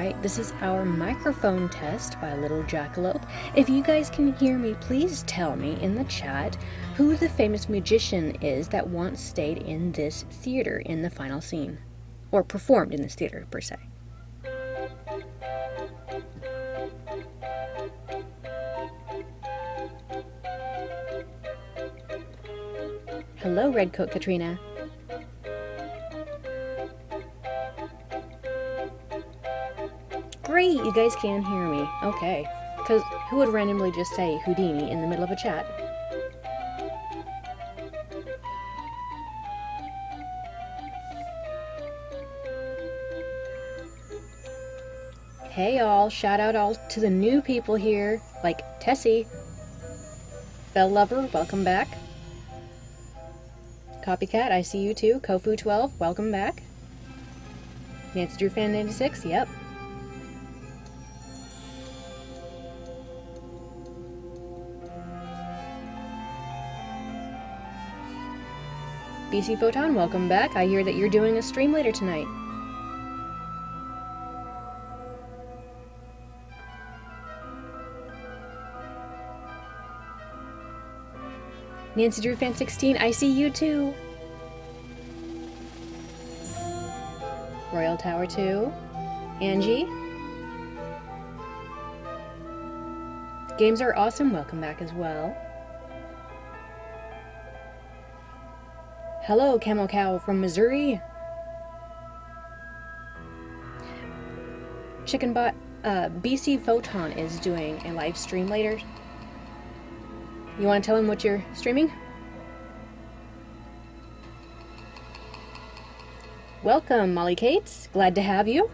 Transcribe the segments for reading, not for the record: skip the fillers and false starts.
tonight. This is our microphone test by Little Jackalope. If you guys can hear me, please tell me in the chat who the famous magician is that once stayed in this theater in the final scene. Or performed in this theater, per se. Hello, Redcoat Katrina. Great, you guys can hear me. Okay. Because who would randomly just say Houdini in the middle of a chat? Hey all, shout out all to the new people here, like Tessie. Bell Lover, welcome back. Copycat, I see you too. Kofu12, welcome back. Nancy Drew Fan 96, yep. BC Photon, welcome back. I hear that you're doing a stream later tonight. Nancy Drew Fan 16, I see you too. Royal Tower 2. Angie. Games are awesome, welcome back as well. Hello, Camo Cow from Missouri. Chickenbot, BC Photon is doing a live stream later. You want to tell him what you're streaming? Welcome, Molly Cates. Glad to have you.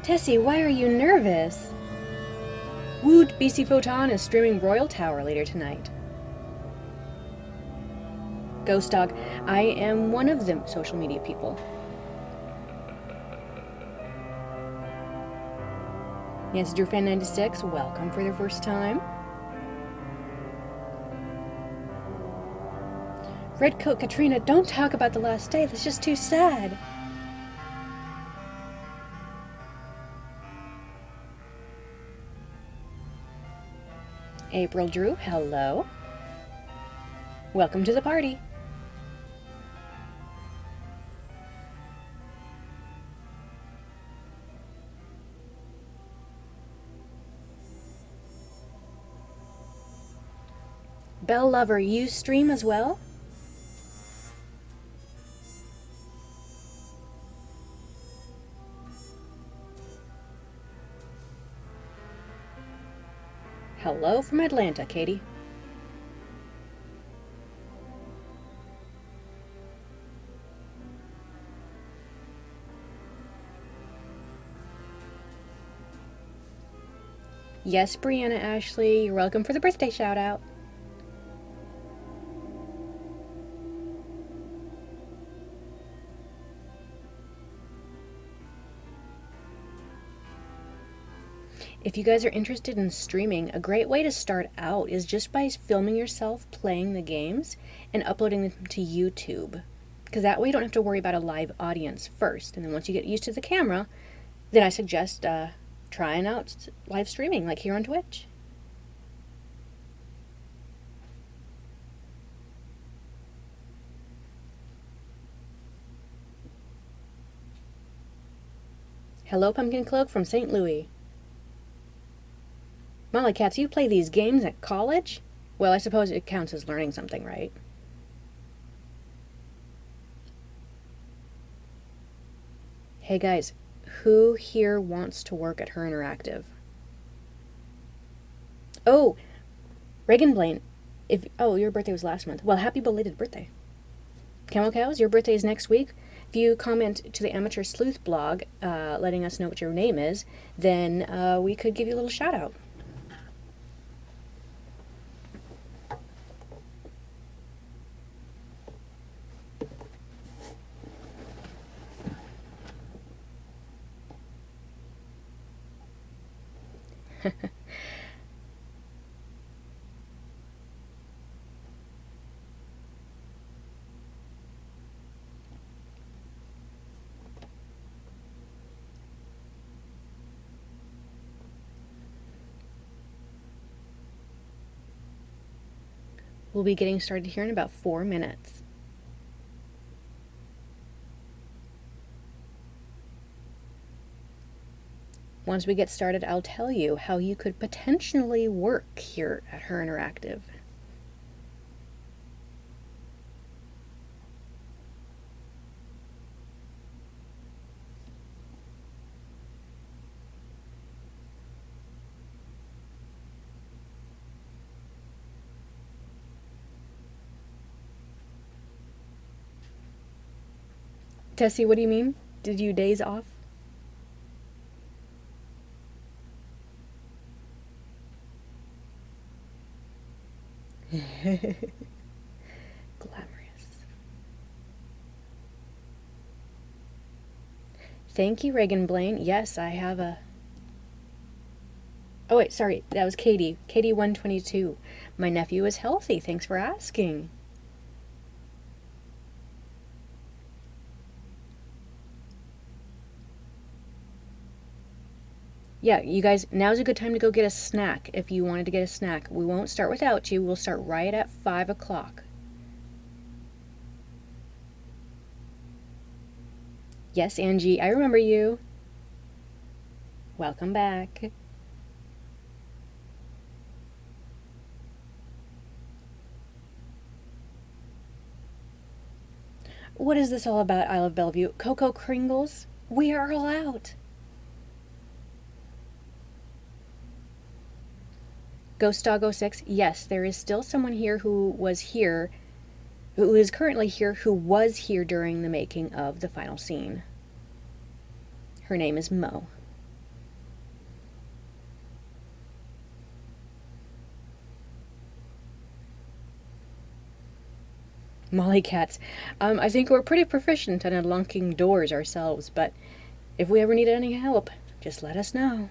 Tessie, why are you nervous? Woot, BC Photon is streaming Royal Tower later tonight. Ghost Dog, I am one of the social media people. Nancy Drew Fan 96, welcome for the first time. Redcoat Katrina, don't talk about the last day, that's just too sad. April Drew, hello. Welcome to the party. Bell Lover, you stream as well? Hello from Atlanta, Katie. Yes, Brianna Ashley, you're welcome for the birthday shout out. If you guys are interested in streaming, a great way to start out is just by filming yourself playing the games and uploading them to YouTube. Because that way you don't have to worry about a live audience first. And then once you get used to the camera, then I suggest trying out live streaming, like here on Twitch. Hello, Pumpkin Cloak from St. Louis. Molly Cats, you play these games at college? Well, I suppose it counts as learning something, right? Hey guys, who here wants to work at HeR Interactive? Oh, Reagan Blaine, your birthday was last month. Well, happy belated birthday. Camel Cows, your birthday is next week. If you comment to the Amateur Sleuth Blog, letting us know what your name is, then we could give you a little shout out. We'll be getting started here in about 4 minutes. Once we get started, I'll tell you how you could potentially work here at HeR Interactive. Tessie, what do you mean? Did you days off? Glamorous. Thank you, Reagan Blaine. Yes, I have a... Oh, wait, sorry. That was Katie. Katie 122. My nephew is healthy. Thanks for asking. Yeah, you guys, now's a good time to go get a snack if you wanted to get a snack. We won't start without you. We'll start right at 5 o'clock. Yes, Angie, I remember you. Welcome back. What is this all about, Isle of Bellevue? Cocoa Kringles? We are all out. Ghost Dog 06, yes, there is still someone here who is currently here, who was here during the making of the final scene. Her name is Mo. Molly Cats. I think we're pretty proficient at unlocking doors ourselves, but if we ever need any help, just let us know.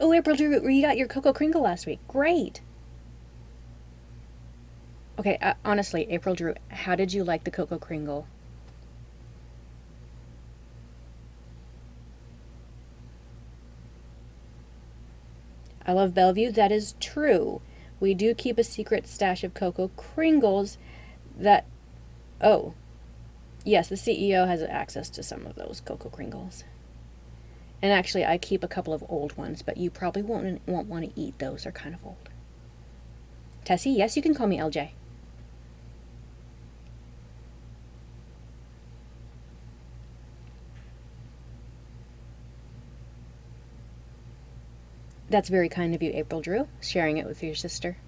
Oh, April Drew, you got your Cocoa Kringle last week. Great. Okay, honestly, April Drew, how did you like the Cocoa Kringle? I love Bellevue. That is true. We do keep a secret stash of Cocoa Kringles that... Oh. Yes, the CEO has access to some of those Cocoa Kringles. And actually, I keep a couple of old ones, but you probably won't want to eat those. They're kind of old. Tessie, yes, you can call me LJ. That's very kind of you, April Drew, sharing it with your sister.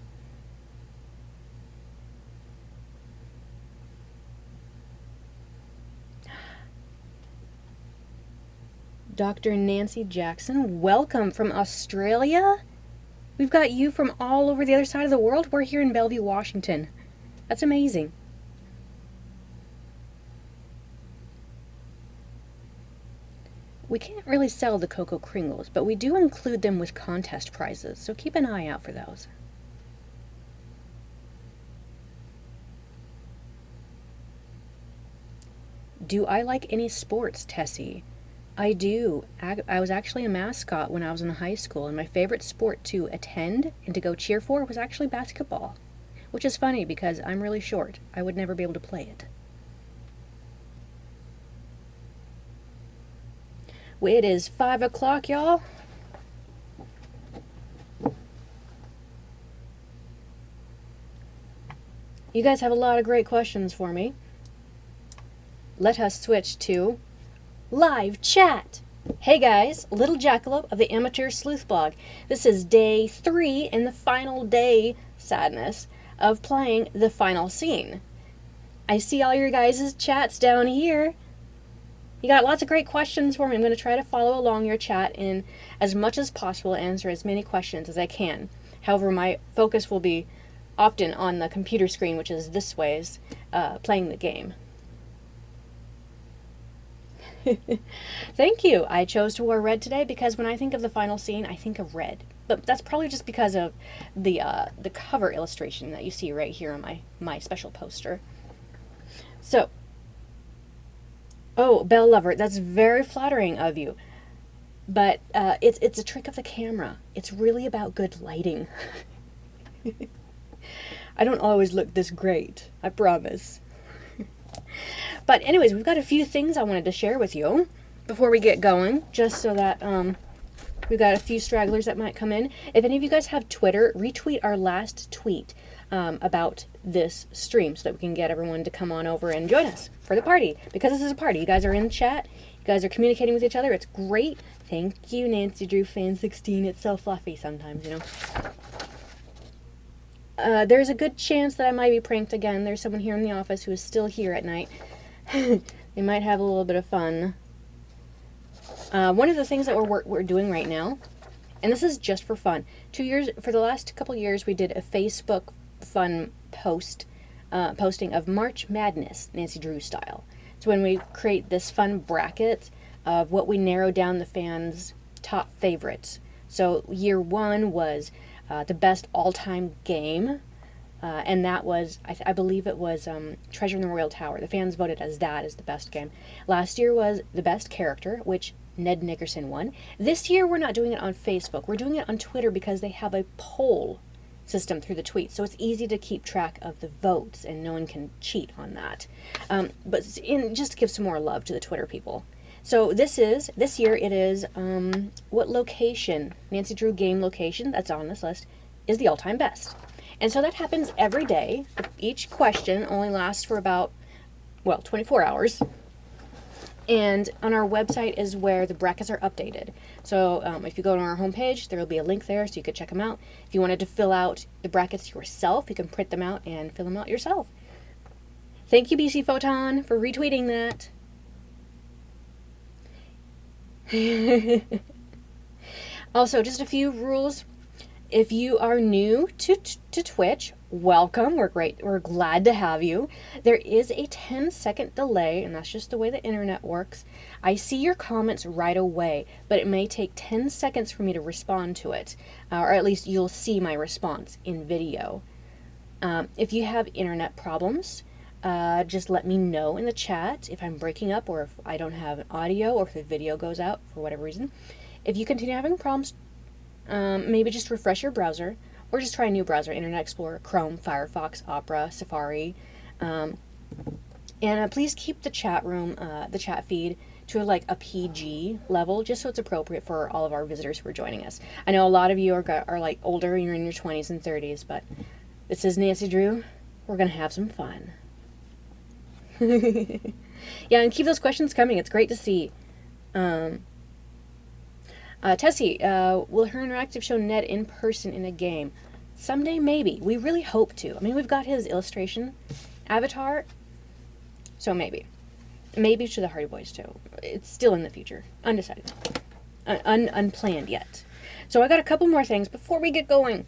Dr. Nancy Jackson, welcome from Australia. We've got you from all over the other side of the world. We're here in Bellevue, Washington. That's amazing. We can't really sell the Cocoa Kringles, but we do include them with contest prizes, so keep an eye out for those. Do I like any sports, Tessie? I do. I was actually a mascot when I was in high school, and my favorite sport to attend and to go cheer for was actually basketball, which is funny because I'm really short. I would never be able to play it. Well, it is 5 o'clock, y'all. You guys have a lot of great questions for me. Let us switch to live chat. Hey guys, Little Jackalope of the Amateur Sleuth Blog. This is day 3 and the final day, sadness, of playing the final scene. I see all your guys' chats down here. You got lots of great questions for me. I'm going to try to follow along your chat and as much as possible answer as many questions as I can. However, my focus will be often on the computer screen, which is this ways, playing the game. Thank you. I chose to wear red today because when I think of the final scene, I think of red. But that's probably just because of the cover illustration that you see right here on my special poster. So, oh, Bell Lover, that's very flattering of you. But it's a trick of the camera. It's really about good lighting. I don't always look this great, I promise. But anyways, we've got a few things I wanted to share with you before we get going, just so that we've got a few stragglers that might come in. If any of you guys have Twitter, retweet our last tweet about this stream so that we can get everyone to come on over and join us for the party. Because this is a party. You guys are in chat. You guys are communicating with each other. It's great. Thank you, Nancy Drew Fan 16. It's so fluffy sometimes, you know. There's a good chance that I might be pranked again. There's someone here in the office who is still here at night. They might have a little bit of fun. One of the things that we're doing right now, and this is just for fun. For the last couple years, we did a Facebook fun posting of March Madness, Nancy Drew style. So when we create this fun bracket of what we narrow down the fans' top favorites. So year one was the best all-time game, and that was, I believe it was Treasure in the Royal Tower. The fans voted as that as the best game. Last year was the best character, which Ned Nickerson won. This year we're not doing it on Facebook. We're doing it on Twitter because they have a poll system through the tweets, so it's easy to keep track of the votes and no one can cheat on that. But just to give some more love to the Twitter people. So this year it is what location, Nancy Drew game location that's on this list, is the all-time best. And so that happens every day. Each question only lasts for about, 24 hours. And on our website is where the brackets are updated. So if you go to our homepage, there will be a link there so you could check them out. If you wanted to fill out the brackets yourself, you can print them out and fill them out yourself. Thank you, BC Photon, for retweeting that. Also, just a few rules. If you are new to Twitch, welcome. We're glad to have you. There is a 10-second delay, and that's just the way the internet works. I see your comments right away, but it may take 10 seconds for me to respond to it, or at least you'll see my response in video. If you have internet problems, just let me know in the chat if I'm breaking up or if I don't have audio or if the video goes out for whatever reason. If you continue having problems, maybe just refresh your browser or just try a new browser, Internet Explorer, Chrome, Firefox, Opera, Safari. And please keep the chat room, the chat feed to like a PG level, just so it's appropriate for all of our visitors who are joining us. I know a lot of you are like older, you're in your 20s and 30s, but this is Nancy Drew. We're going to have some fun. Yeah, and keep those questions coming. It's great to see. Tessie, will HeR Interactive show Ned in person in a game? Someday, maybe. We really hope to. I mean, we've got his illustration avatar, so maybe. Maybe to the Hardy Boys, too. It's still in the future. Undecided. Unplanned yet. So I got a couple more things before we get going.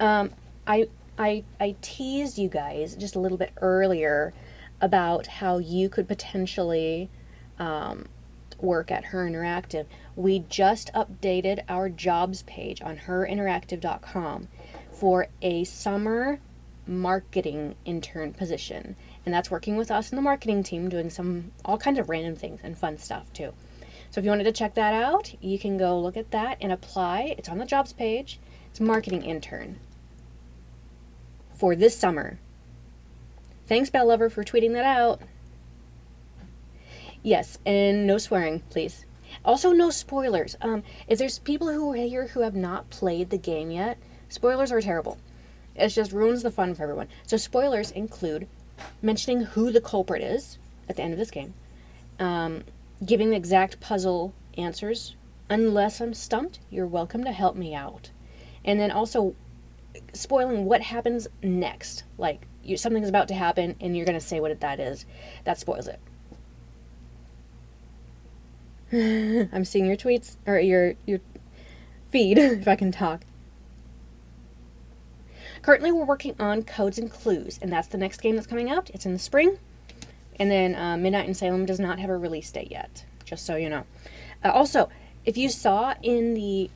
I teased you guys just a little bit earlier about how you could potentially work at HeR Interactive. We just updated our jobs page on herinteractive.com for a summer marketing intern position. And that's working with us in the marketing team, doing all kinds of random things and fun stuff too. So if you wanted to check that out, you can go look at that and apply. It's on the jobs page. It's marketing intern for this summer. Thanks, Bell Lover, for tweeting that out. Yes, and no swearing, please. Also, no spoilers. If there's people who are here who have not played the game yet, spoilers are terrible. It just ruins the fun for everyone. So spoilers include mentioning who the culprit is at the end of this game, giving the exact puzzle answers. Unless I'm stumped, you're welcome to help me out. And then also spoiling what happens next. Like, something's about to happen, and you're going to say what that is. That spoils it. I'm seeing your tweets, or your feed, if I can talk. Currently, we're working on Codes and Clues, and that's the next game that's coming out. It's in the spring. And then Midnight in Salem does not have a release date yet, just so you know. Also, if you saw in the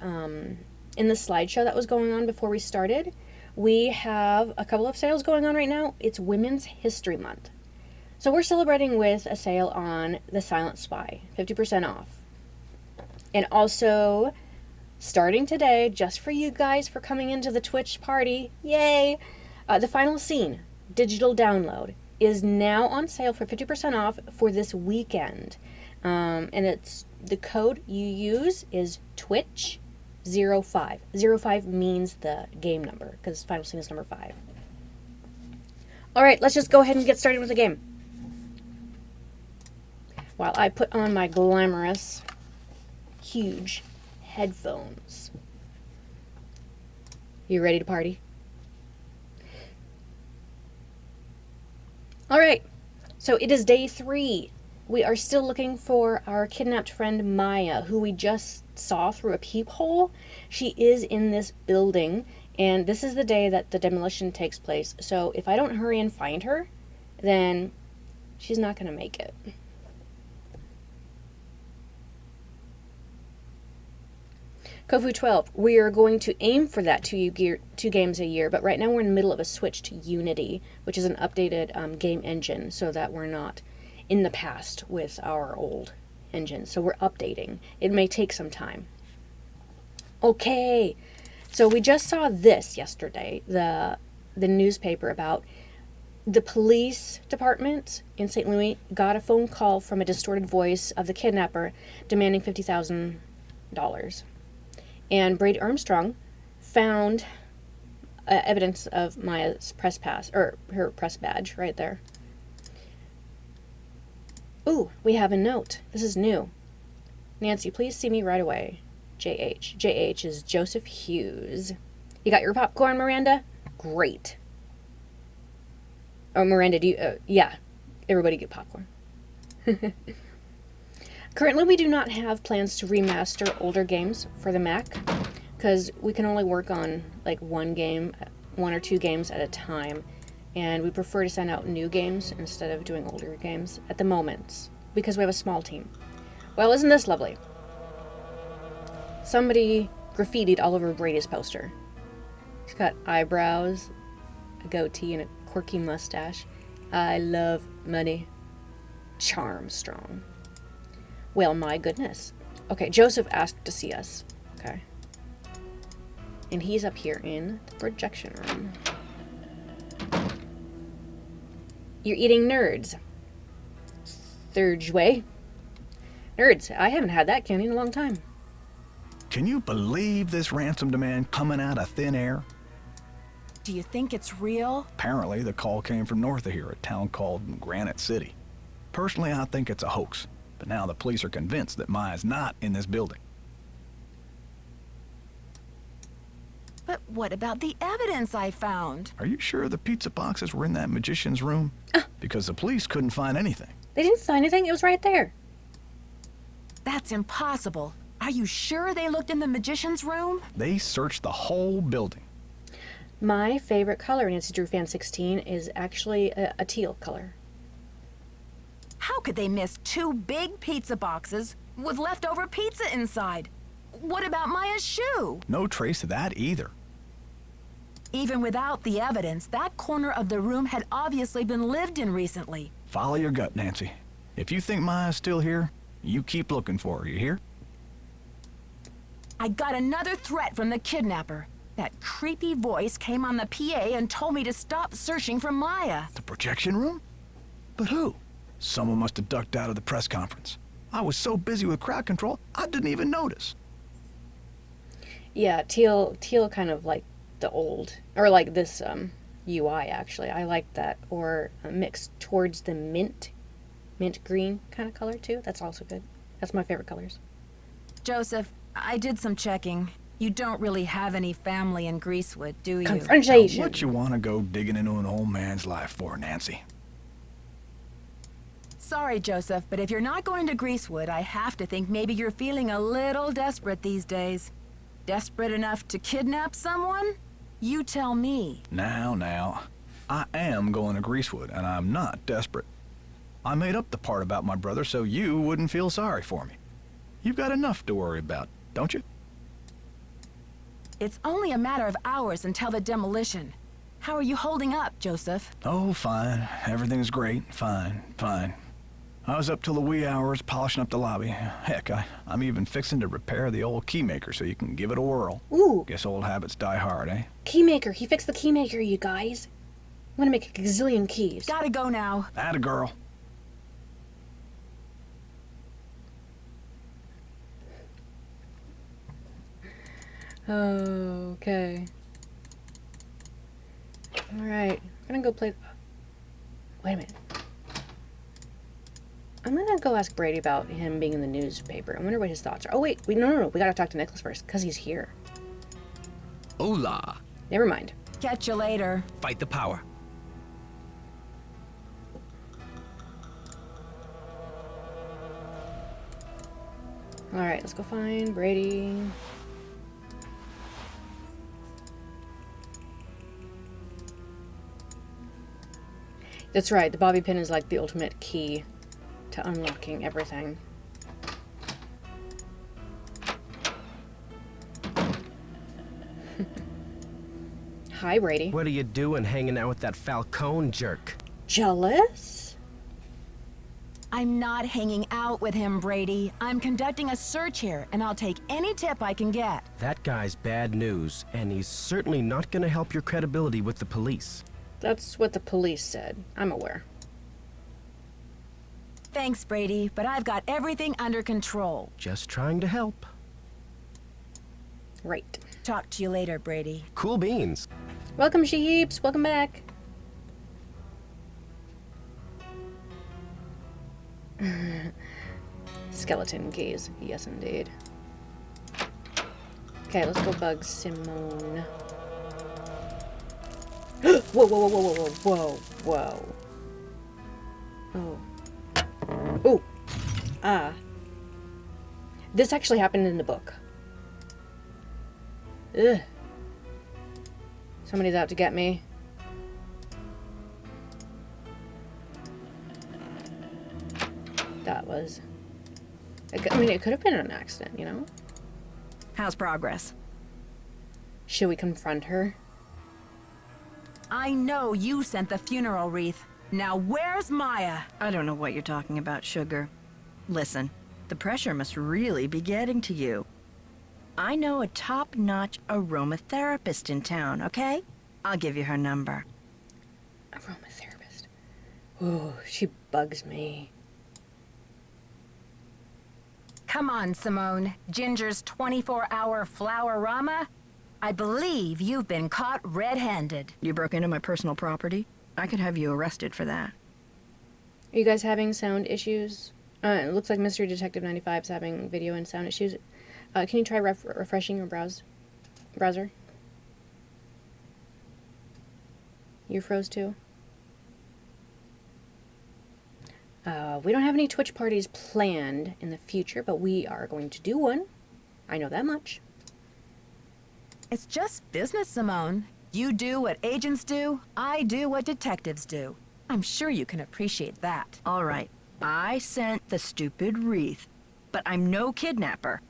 slideshow that was going on before we started, we have a couple of sales going on right now. It's Women's History Month. So we're celebrating with a sale on The Silent Spy, 50% off. And also starting today, just for you guys for coming into the Twitch party. Yay! The final scene, digital download, is now on sale for 50% off for this weekend. And it's the code you use is Twitch05. 05 means the game number, because final scene is number 5. Alright, let's just go ahead and get started with the game. While I put on my glamorous, huge headphones. You ready to party? Alright, so it is day 3. We are still looking for our kidnapped friend Maya, who we just saw through a peephole. She is in this building, and this is the day that the demolition takes place. So if I don't hurry and find her, then she's not going to make it. Kofu 12, we are going to aim for that 2 games a year, but right now we're in the middle of a switch to Unity, which is an updated game engine, so that we're not in the past with our old engine. So we're updating. It may take some time. Okay, so we just saw this yesterday, the newspaper about the police department in St. Louis got a phone call from a distorted voice of the kidnapper demanding $50,000. And Brady Armstrong found evidence of Maya's press pass, or her press badge right there. Ooh, we have a note. This is new. Nancy, please see me right away. JH. JH is Joseph Hughes. You got your popcorn, Miranda? Great. Oh, Miranda, do you... yeah, everybody get popcorn. Currently, we do not have plans to remaster older games for the Mac, because we can only work on like one or two games at a time, and we prefer to send out new games instead of doing older games at the moment, because we have a small team. Well, isn't this lovely? Somebody graffitied all over Brady's poster. He's got eyebrows, a goatee, and a quirky mustache. I love money. Charm strong. Well, my goodness. Okay, Joseph asked to see us. Okay. And he's up here in the projection room. You're eating nerds. Third way. Nerds. I haven't had that candy in a long time. Can you believe this ransom demand coming out of thin air? Do you think it's real? Apparently, the call came from north of here, a town called Granite City. Personally, I think it's a hoax. But now the police are convinced that Maya's not in this building. But what about the evidence I found? Are you sure the pizza boxes were in that magician's room? Because the police couldn't find anything. They didn't find anything. It was right there. That's impossible. Are you sure they looked in the magician's room? They searched the whole building. My favorite color in Nancy Drew Fan 16 is actually a teal color. How could they miss 2 big pizza boxes with leftover pizza inside? What about Maya's shoe? No trace of that either. Even without the evidence, that corner of the room had obviously been lived in recently. Follow your gut, Nancy. If you think Maya's still here, you keep looking for her, you hear? I got another threat from the kidnapper. That creepy voice came on the PA and told me to stop searching for Maya. The projection room? But who? Someone must have ducked out of the press conference. I was so busy with crowd control, I didn't even notice. Yeah, teal kind of like the old, or like this UI actually. I like that, or mixed towards the mint green kind of color too. That's also good. That's my favorite colors. Joseph, I did some checking. You don't really have any family in Greasewood, do you? Confrontation. Now, what you want to go digging into an old man's life for, Nancy? Sorry, Joseph, but if you're not going to Greasewood, I have to think maybe you're feeling a little desperate these days. Desperate enough to kidnap someone? You tell me. Now. I am going to Greasewood, and I'm not desperate. I made up the part about my brother so you wouldn't feel sorry for me. You've got enough to worry about, don't you? It's only a matter of hours until the demolition. How are you holding up, Joseph? Oh, fine. Everything's great. Fine. I was up till the wee hours polishing up the lobby. Heck, I'm even fixing to repair the old keymaker so you can give it a whirl. Ooh, Guess old habits die hard, eh? keymaker. He fixed the keymaker, you guys. I'm gonna make a gazillion keys. Gotta go now. Atta girl. Okay. Alright. I'm gonna go play... Wait a minute. I'm gonna go ask Brady about him being in the newspaper. I wonder what his thoughts are. Oh, wait. No. We gotta talk to Nicholas first, because he's here. Hola. Never mind. Catch you later. Fight the power. Alright, let's go find Brady. That's right, the bobby pin is like the ultimate key to unlocking everything. Hi, Brady. What are you doing hanging out with that Falcone jerk? Jealous? I'm not hanging out with him, Brady. I'm conducting a search here, and I'll take any tip I can get. That guy's bad news, and he's certainly not gonna help your credibility with the police. That's what the police said. I'm aware. Thanks, Brady, but I've got everything under control. Just trying to help. Right. Talk to you later, Brady. Cool beans. Welcome, sheeps. Welcome back. Skeleton keys. Yes, indeed. Okay, let's go bug Simone. Whoa. Oh. Oh. Ah. This actually happened in the book. Ugh. Somebody's out to get me. That was... I mean, it could have been an accident, you know? How's progress? Should we confront her? I know you sent the funeral wreath. Now where's Maya? I don't know what you're talking about, Sugar. Listen, the pressure must really be getting to you. I know a top-notch aromatherapist in town, okay? I'll give you her number. Aromatherapist. Ooh, she bugs me. Come on, Simone. Ginger's 24-hour flower-rama? I believe you've been caught red-handed. You broke into my personal property? I could have you arrested for that. Are you guys having sound issues? It looks like Mystery Detective 95 is having video and sound issues. Can you try refreshing your browser? You froze too? We don't have any Twitch parties planned in the future, but we are going to do one. I know that much. It's just business, Simone. You do what agents do, I do what detectives do. I'm sure you can appreciate that. All right, I sent the stupid wreath, but I'm no kidnapper.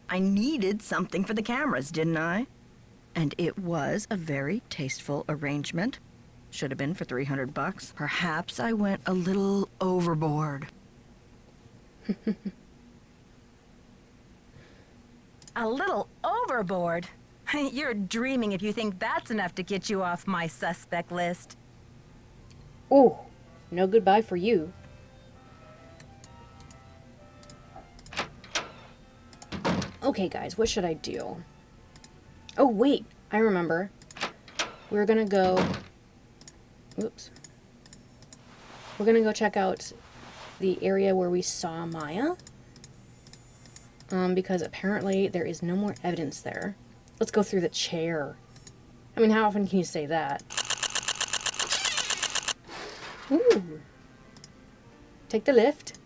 I needed something for the cameras, didn't I? And it was a very tasteful arrangement. Should have been for $300. Perhaps I went a little overboard. A little overboard? You're dreaming if you think that's enough to get you off my suspect list. Oh, no goodbye for you. Okay, guys, what should I do? Oh, wait, I remember. We're gonna go... Oops. We're gonna go check out the area where we saw Maya. Because apparently there is no more evidence there. Let's go through the chair. I mean, how often can you say that? Ooh. Take the lift.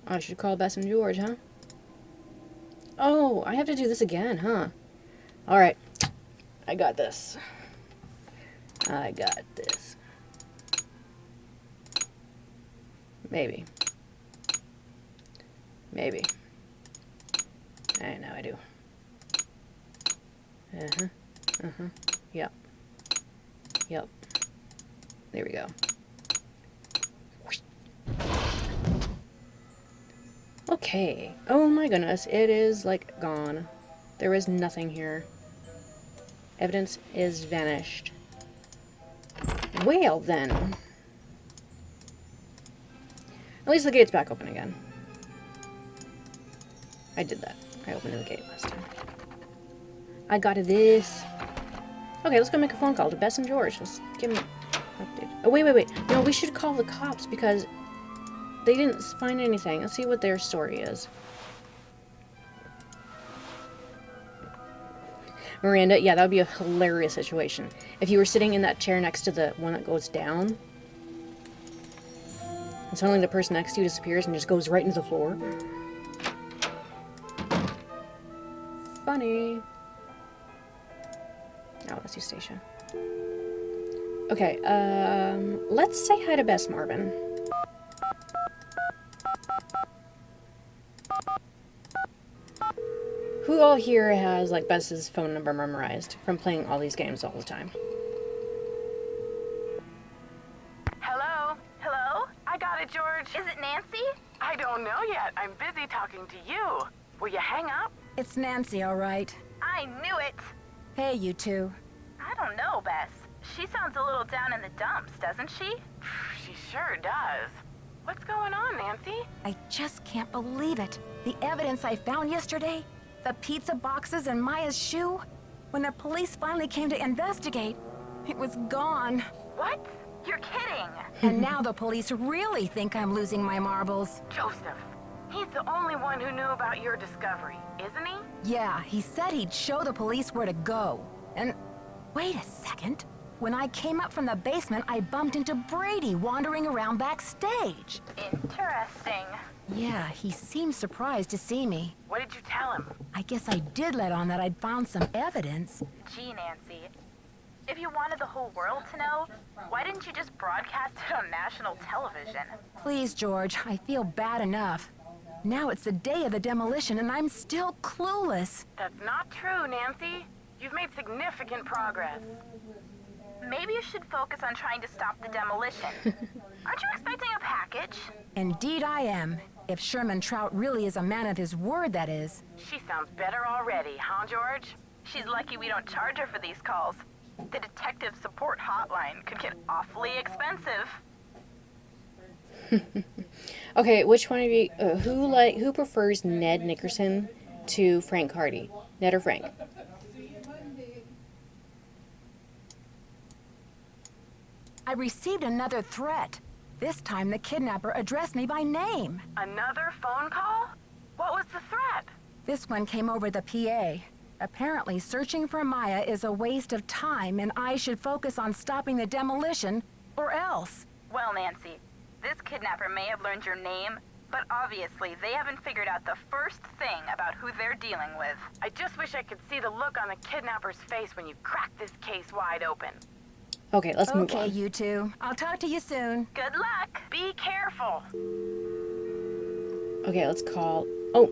I should call Bess and George, huh? Oh, I have to do this again, huh? Alright. I got this. I got this. Maybe. Maybe. I know I do. Yep. Yep. There we go. Okay. Oh my goodness. It is, like, gone. There is nothing here. Evidence is vanished. Well, then. At least the gate's back open again. I did that. I opened the gate last time. I got this. Okay, let's go make a phone call to Bess and George. Let's give them an update. Oh, wait. No, we should call the cops because they didn't find anything. Let's see what their story is. Miranda, yeah, that would be a hilarious situation. If you were sitting in that chair next to the one that goes down, and suddenly the person next to you disappears and just goes right into the floor. Funny. Oh, that's you, Stacia. Okay, let's say hi to Bess, Marvin. Who all here has, like, Bess's phone number memorized from playing all these games all the time? Hello? Hello? I got it, George. Is it Nancy? I don't know yet. I'm busy talking to you. Will you hang up? It's Nancy, all right. I knew it. Hey, you two. I don't know, Bess. She sounds a little down in the dumps, doesn't she? She sure does. What's going on, Nancy? I just can't believe it. The evidence I found yesterday, the pizza boxes and Maya's shoe, when the police finally came to investigate, it was gone. What? You're kidding. And now the police really think I'm losing my marbles. Joseph. He's the only one who knew about your discovery, isn't he? Yeah, he said he'd show the police where to go. And wait a second. When I came up from the basement, I bumped into Brady wandering around backstage. Interesting. Yeah, he seemed surprised to see me. What did you tell him? I guess I did let on that I'd found some evidence. Gee, Nancy. If you wanted the whole world to know, why didn't you just broadcast it on national television? Please, George, I feel bad enough. Now it's the day of the demolition and I'm still clueless. That's not true, Nancy. You've made significant progress. Maybe you should focus on trying to stop the demolition. Aren't you expecting a package? Indeed I am. If Sherman Trout really is a man of his word, that is. She sounds better already, huh, George? She's lucky we don't charge her for these calls. The detective support hotline could get awfully expensive. Okay, which one of you, who prefers Ned Nickerson to Frank Hardy? Ned or Frank? I received another threat. This time the kidnapper addressed me by name. Another phone call? What was the threat? This one came over the PA. Apparently, searching for Maya is a waste of time and I should focus on stopping the demolition, or else. Well, Nancy, this kidnapper may have learned your name, but obviously they haven't figured out the first thing about who they're dealing with. I just wish I could see the look on the kidnapper's face when you crack this case wide open. Okay, let's move on. Okay, you two. I'll talk to you soon. Good luck. Be careful. Okay, let's call... Oh,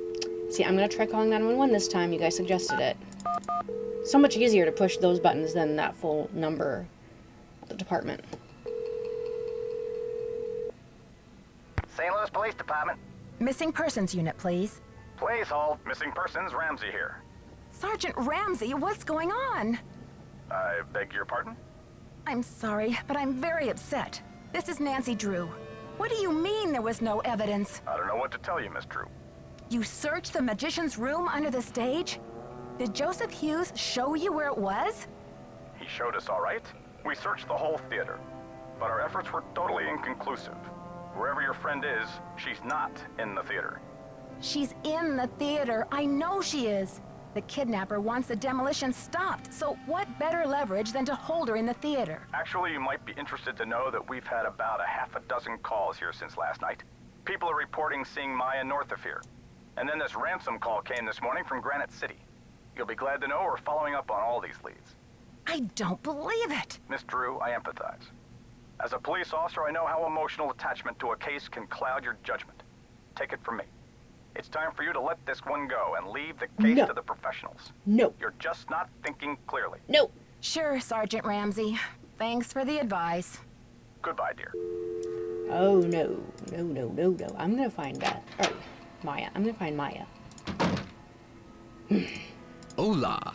see, I'm gonna try calling 911 this time. You guys suggested it. So much easier to push those buttons than that full number at the department. St. Louis Police Department. Missing persons unit, please. Please hold. Missing persons, Ramsey here. Sergeant Ramsey, what's going on? I beg your pardon? I'm sorry, but I'm very upset. This is Nancy Drew. What do you mean there was no evidence? I don't know what to tell you, Miss Drew. You searched the magician's room under the stage? Did Joseph Hughes show you where it was? He showed us all right. We searched the whole theater, but our efforts were totally inconclusive. Wherever your friend is, she's not in the theater. She's in the theater. I know she is. The kidnapper wants the demolition stopped, so what better leverage than to hold her in the theater? Actually, you might be interested to know that we've had about a half a dozen calls here since last night. People are reporting seeing Maya north of here. And then this ransom call came this morning from Granite City. You'll be glad to know we're following up on all these leads. I don't believe it. Miss Drew, I empathize. As a police officer, I know how emotional attachment to a case can cloud your judgment. Take it from me. It's time for you to let this one go and leave the case No. to the professionals. No. You're just not thinking clearly. No. Sure, Sergeant Ramsey. Thanks for the advice. Goodbye, dear. Oh, no. No, no, no, no. I'm gonna find that. Or, Maya. I'm gonna find Maya. Hola.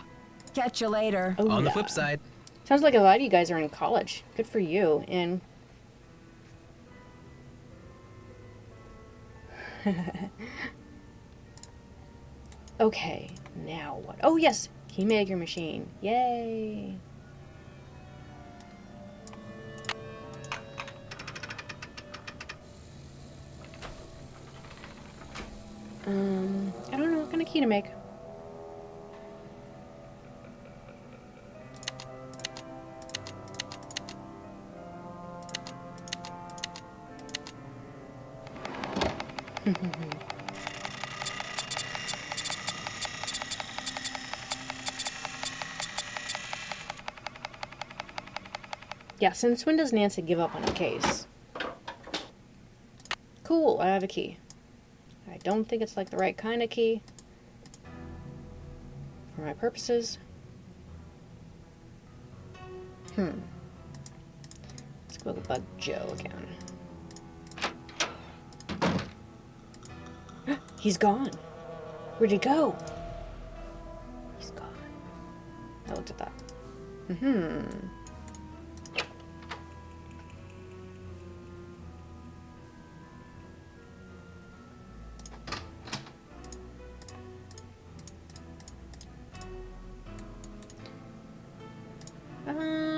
Catch you later. Oh, On the yeah. flip side, Sounds like a lot of you guys are in college. Good for you. And okay, now what? Oh yes, Keymaker machine. Yay! I don't know what kind of key to make. Yeah, since when does Nancy give up on a case? Cool, I have a key. I don't think it's like the right kind of key for my purposes. Let's go bug Joe again. He's gone. Where'd he go? He's gone. I looked at that.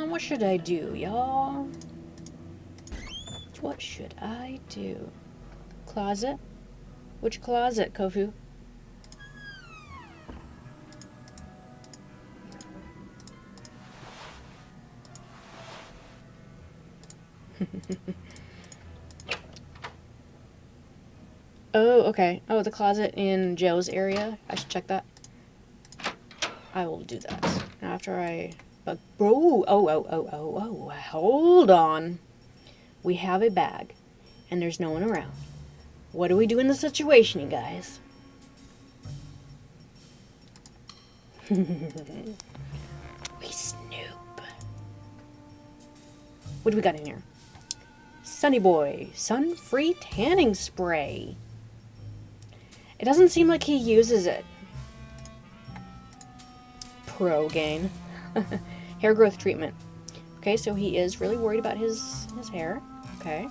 What should I do, y'all? What should I do? Closet? Which closet, Kofu? Oh, okay. Oh, the closet in Joe's area. I should check that. I will do that after I... Bro! Oh, hold on. We have a bag, and there's no one around. What do we do in this situation, you guys? We snoop. What do we got in here? Sunny Boy, sun-free tanning spray. It doesn't seem like he uses it. Pro gain. Hair growth treatment. Okay, so he is really worried about his hair. Okay.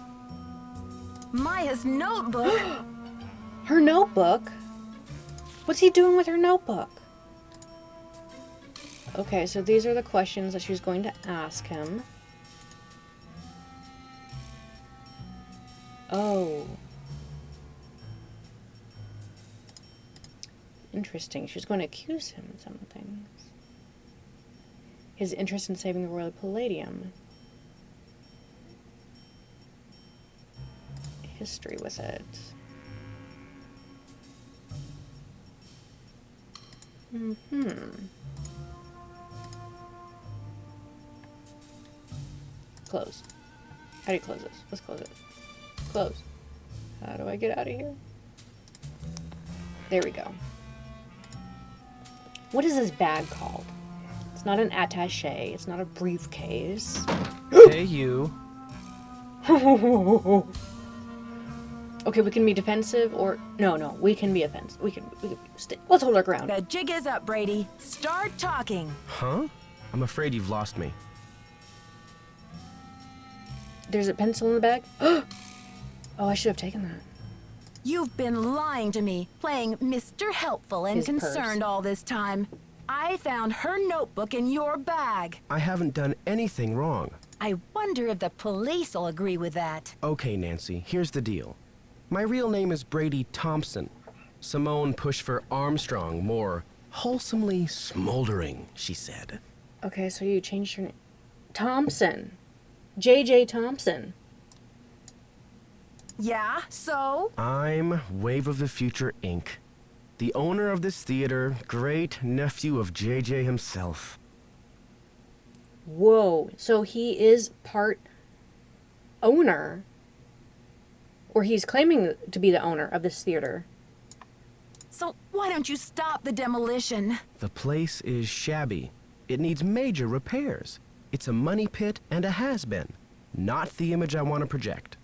Maya's notebook? Her notebook? What's he doing with her notebook? Okay, so these are the questions that she's going to ask him. Oh. Interesting. She's going to accuse him of some things. His interest in saving the Royal Palladium. History with it. Close. How do you close this? Let's close it. Close. How do I get out of here? There we go. What is this bag called? It's not an attaché. It's not a briefcase. Hey, you. Okay, we can be defensive or... No, we can be offensive. We can let's hold our ground. The jig is up, Brady. Start talking. Huh? I'm afraid you've lost me. There's a pencil in the bag. Oh, I should have taken that. You've been lying to me, playing Mr. Helpful and His concerned purse. all this time. I found her notebook in your bag. I haven't done anything wrong. I wonder if the police will agree with that. Okay, Nancy, here's the deal. My real name is Brady Thompson. Simone pushed for Armstrong, more wholesomely smoldering, she said. Okay, so you changed your name. Thompson. J.J. Thompson. Yeah, so? I'm Wave of the Future, Inc., the owner of this theater, great nephew of J.J. himself. Whoa. So he is part owner. Or he's claiming to be the owner of this theater. So why don't you stop the demolition? The place is shabby. It needs major repairs. It's a money pit and a has-been. Not the image I want to project.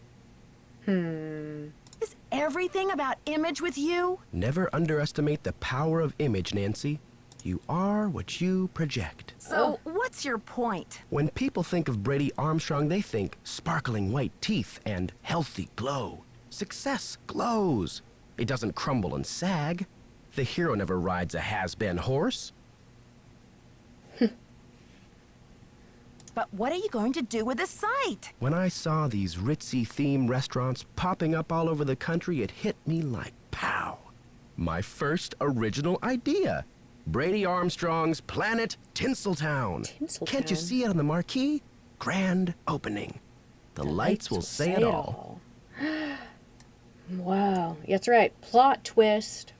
Is everything about image with you? Never underestimate the power of image, Nancy. You are what you project. So what's your point? When people think of Brady Armstrong, they think sparkling white teeth and healthy glow. Success glows. It doesn't crumble and sag. The hero never rides a has-been horse. But what are you going to do with the site? When I saw these ritzy theme restaurants popping up all over the country, it hit me like pow. My first original idea. Brady Armstrong's Planet Tinseltown. Can't you see it on the marquee? Grand opening. The lights will say it all. Wow, that's right. Plot twist.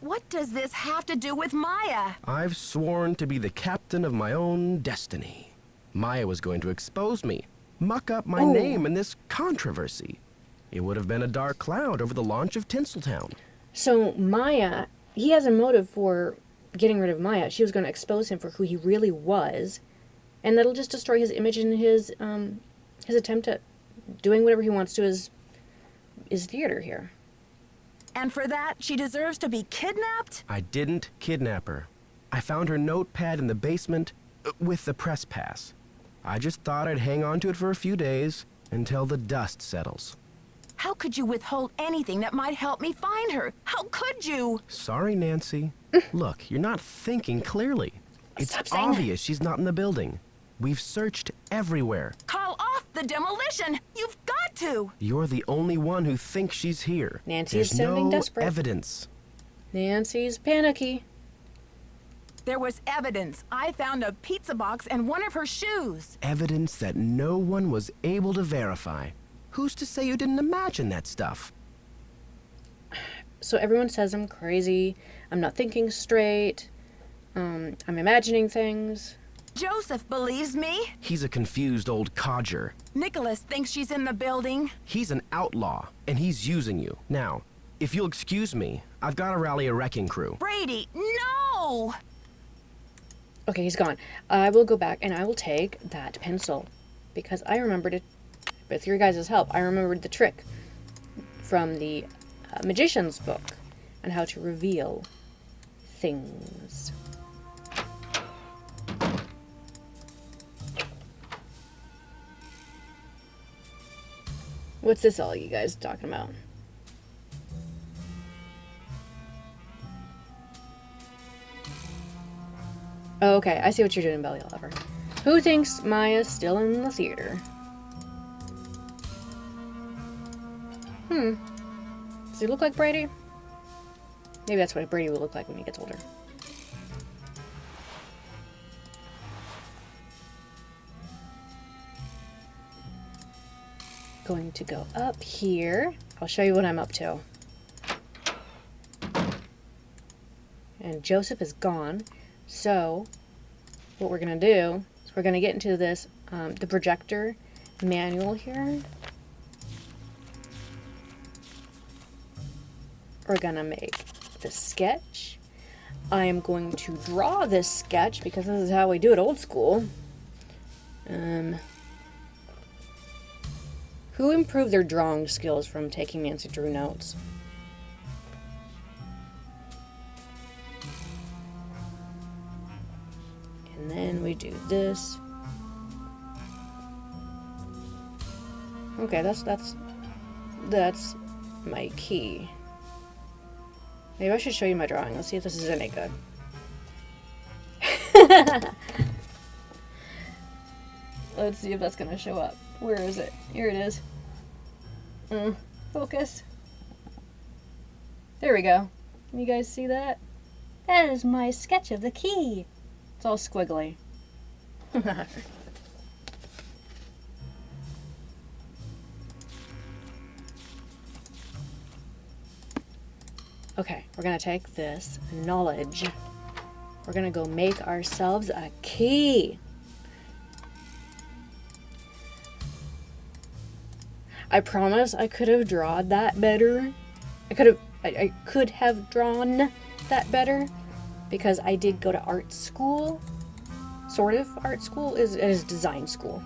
What does this have to do with Maya? I've sworn to be the captain of my own destiny. Maya was going to expose me, muck up my name in this controversy. It would have been a dark cloud over the launch of Tinseltown. So Maya, he has a motive for getting rid of Maya. She was going to expose him for who he really was, and that'll just destroy his image and his attempt at doing whatever he wants to his theater here. And for that, she deserves to be kidnapped? I didn't kidnap her. I found her notepad in the basement with the press pass. I just thought I'd hang on to it for a few days until the dust settles. How could you withhold anything that might help me find her? How could you? Sorry, Nancy. Look, you're not thinking clearly. It's Stop saying that. obvious she's not in the building. We've searched everywhere. Call off the demolition! You've got to! You're the only one who thinks she's here. Nancy is There's sounding no desperate. evidence. Nancy's panicky. There was evidence. I found a pizza box and one of her shoes. Evidence that no one was able to verify. Who's to say you didn't imagine that stuff? So everyone says I'm crazy. I'm not thinking straight. I'm imagining things. Joseph believes me. He's a confused old codger. Nicholas thinks she's in the building. He's an outlaw, and he's using you. Now, if you'll excuse me, I've got to rally a wrecking crew. Brady, no! Okay, he's gone. I will go back and I will take that pencil because I remembered it. With your guys' help, I remembered the trick from the magician's book on how to reveal things. What's this all you guys talking about? Oh, okay, I see what you're doing, Belly Lover. Who thinks Maya's still in the theater? Does he look like Brady? Maybe that's what Brady will look like when he gets older. Going to go up here. I'll show you what I'm up to. And Joseph is gone. So, what we're going to do is we're going to get into this, the projector manual here. We're going to make the sketch. I am going to draw this sketch because this is how we do it old school. Who improved their drawing skills from taking Nancy Drew notes? And then we do this. Okay, that's my key. Maybe I should show you my drawing. Let's see if this is any good. Let's see if that's gonna show up. Where is it? Here it is. Focus. There we go. Can you guys see that? That is my sketch of the key. It's all squiggly. Okay, we're gonna take this knowledge. We're gonna go make ourselves a key. I promise I could have drawn that better. I could have I could have drawn that better because I did go to art school. Sort of art school. It is design school.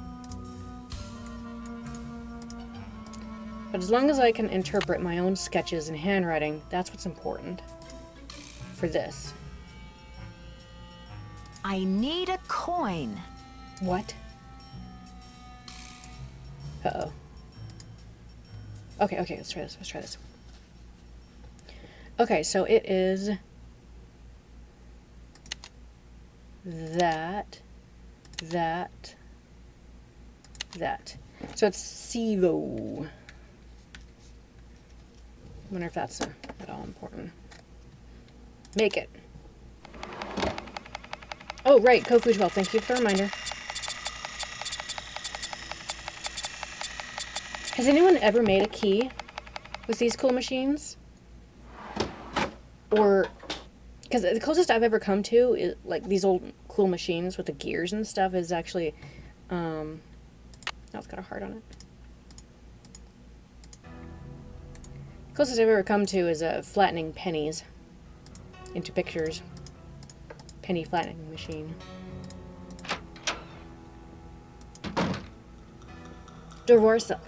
But as long as I can interpret my own sketches and handwriting, that's what's important for this. I need a coin. What? Uh-oh. Okay, let's try this. Okay, so it is that. So it's SIVO. I wonder if that's at all important. Make it. Oh, right, Kofu 12. Thank you for the reminder. Has anyone ever made a key with these cool machines? Or, because the closest I've ever come to is like these old cool machines with the gears and stuff is actually, oh, it's got a heart on it. Closest I've ever come to is flattening pennies into pictures. Penny flattening machine. Dovarsal.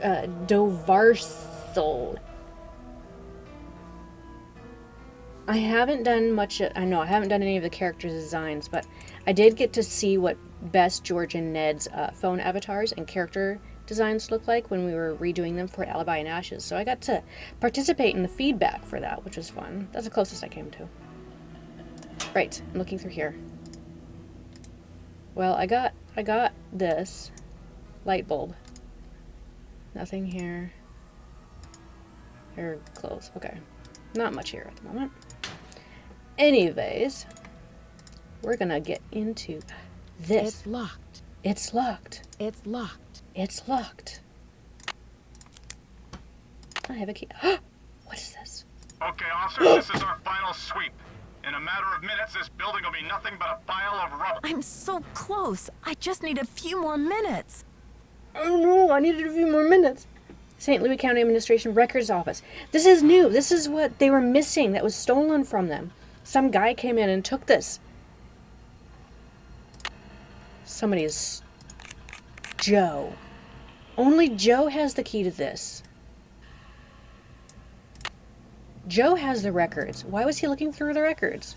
I haven't done much. I haven't done any of the characters' designs, but I did get to see what Bess, George, and Ned's phone avatars and character designs look like when we were redoing them for Alibi and Ashes. So I got to participate in the feedback for that, which was fun. That's the closest I came to. Right, I'm looking through here. Well, I got this light bulb. Nothing here. Here, clothes. Okay. Not much here at the moment. Anyways, we're gonna get into this. It's locked. It's locked. It's locked. It's locked. I have a key. What is this? Okay, officers, this is our final sweep. In a matter of minutes, this building will be nothing but a pile of rubble. I'm so close. I just need a few more minutes. Oh no, I needed a few more minutes. St. Louis County Administration Records Office. This is new. This is what they were missing that was stolen from them. Some guy came in and took this. Somebody is... Joe. Only Joe has the key to this. Joe has the records. Why was he looking through the records?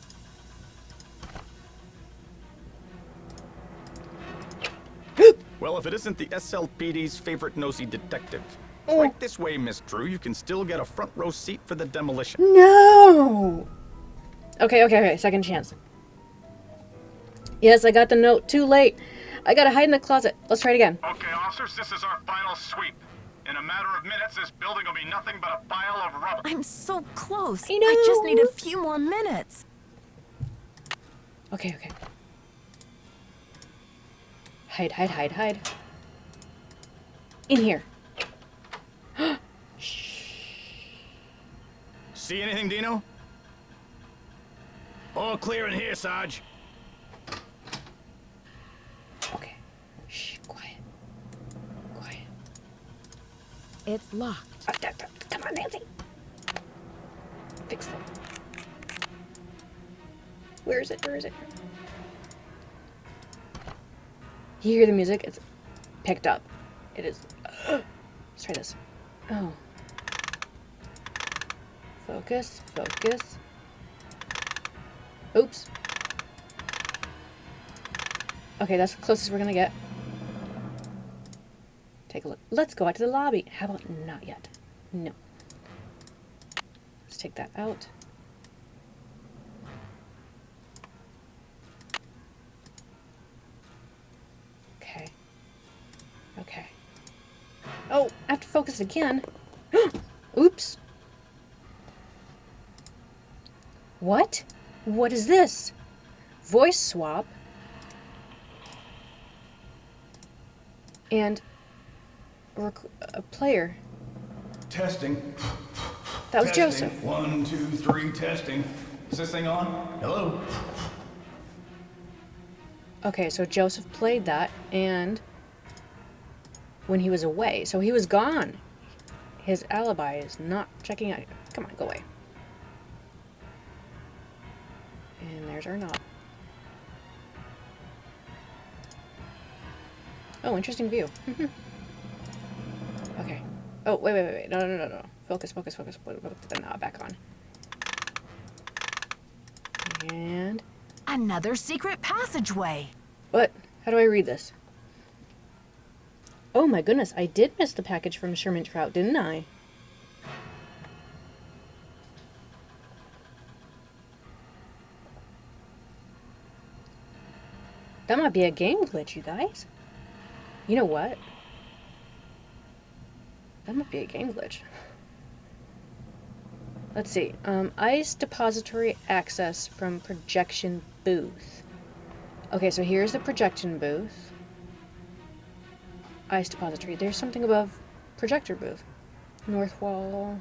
Well, if it isn't the SLPD's favorite nosy detective. Oh. Right this way, Miss Drew. You can still get a front row seat for the demolition. No! Okay. Second chance. Yes, I got the note. Too late. I gotta hide in the closet. Let's try it again. Okay, officers, this is our final sweep. In a matter of minutes, this building will be nothing but a pile of rubble. I'm so close. I know. I just need a few more minutes. Okay. Hide. In here. See anything, Dino? All clear in here, Sarge. Okay. Shh, quiet. It's locked. Come on, Nancy. Fix them. Where is it? You hear the music? It's picked up. It is. Let's try this. Oh. Focus. Oops. Okay, that's the closest we're gonna get. Take a look. Let's go out to the lobby. How about not yet? No. Let's take that out. Okay. Oh, I have to focus again. Oops. What? What is this? Voice swap. And a player. Testing. That was Testing. Joseph. 1, 2, 3, testing. Is this thing on? Hello? Okay, so Joseph played that, and when he was away, so he was gone. His alibi is not checking out. Come on, go away. And there's our knob. Oh, interesting view. Okay. Oh, wait. No. Focus. Put the knob back on. And... Another secret passageway. What? How do I read this? Oh my goodness, I did miss the package from Sherman Trout, didn't I? That might be a game glitch, you guys. You know what? That might be a game glitch. Let's see. Ice depository access from projection booth. Okay, so here's the projection booth. Ice depository. There's something above projector booth. North wall.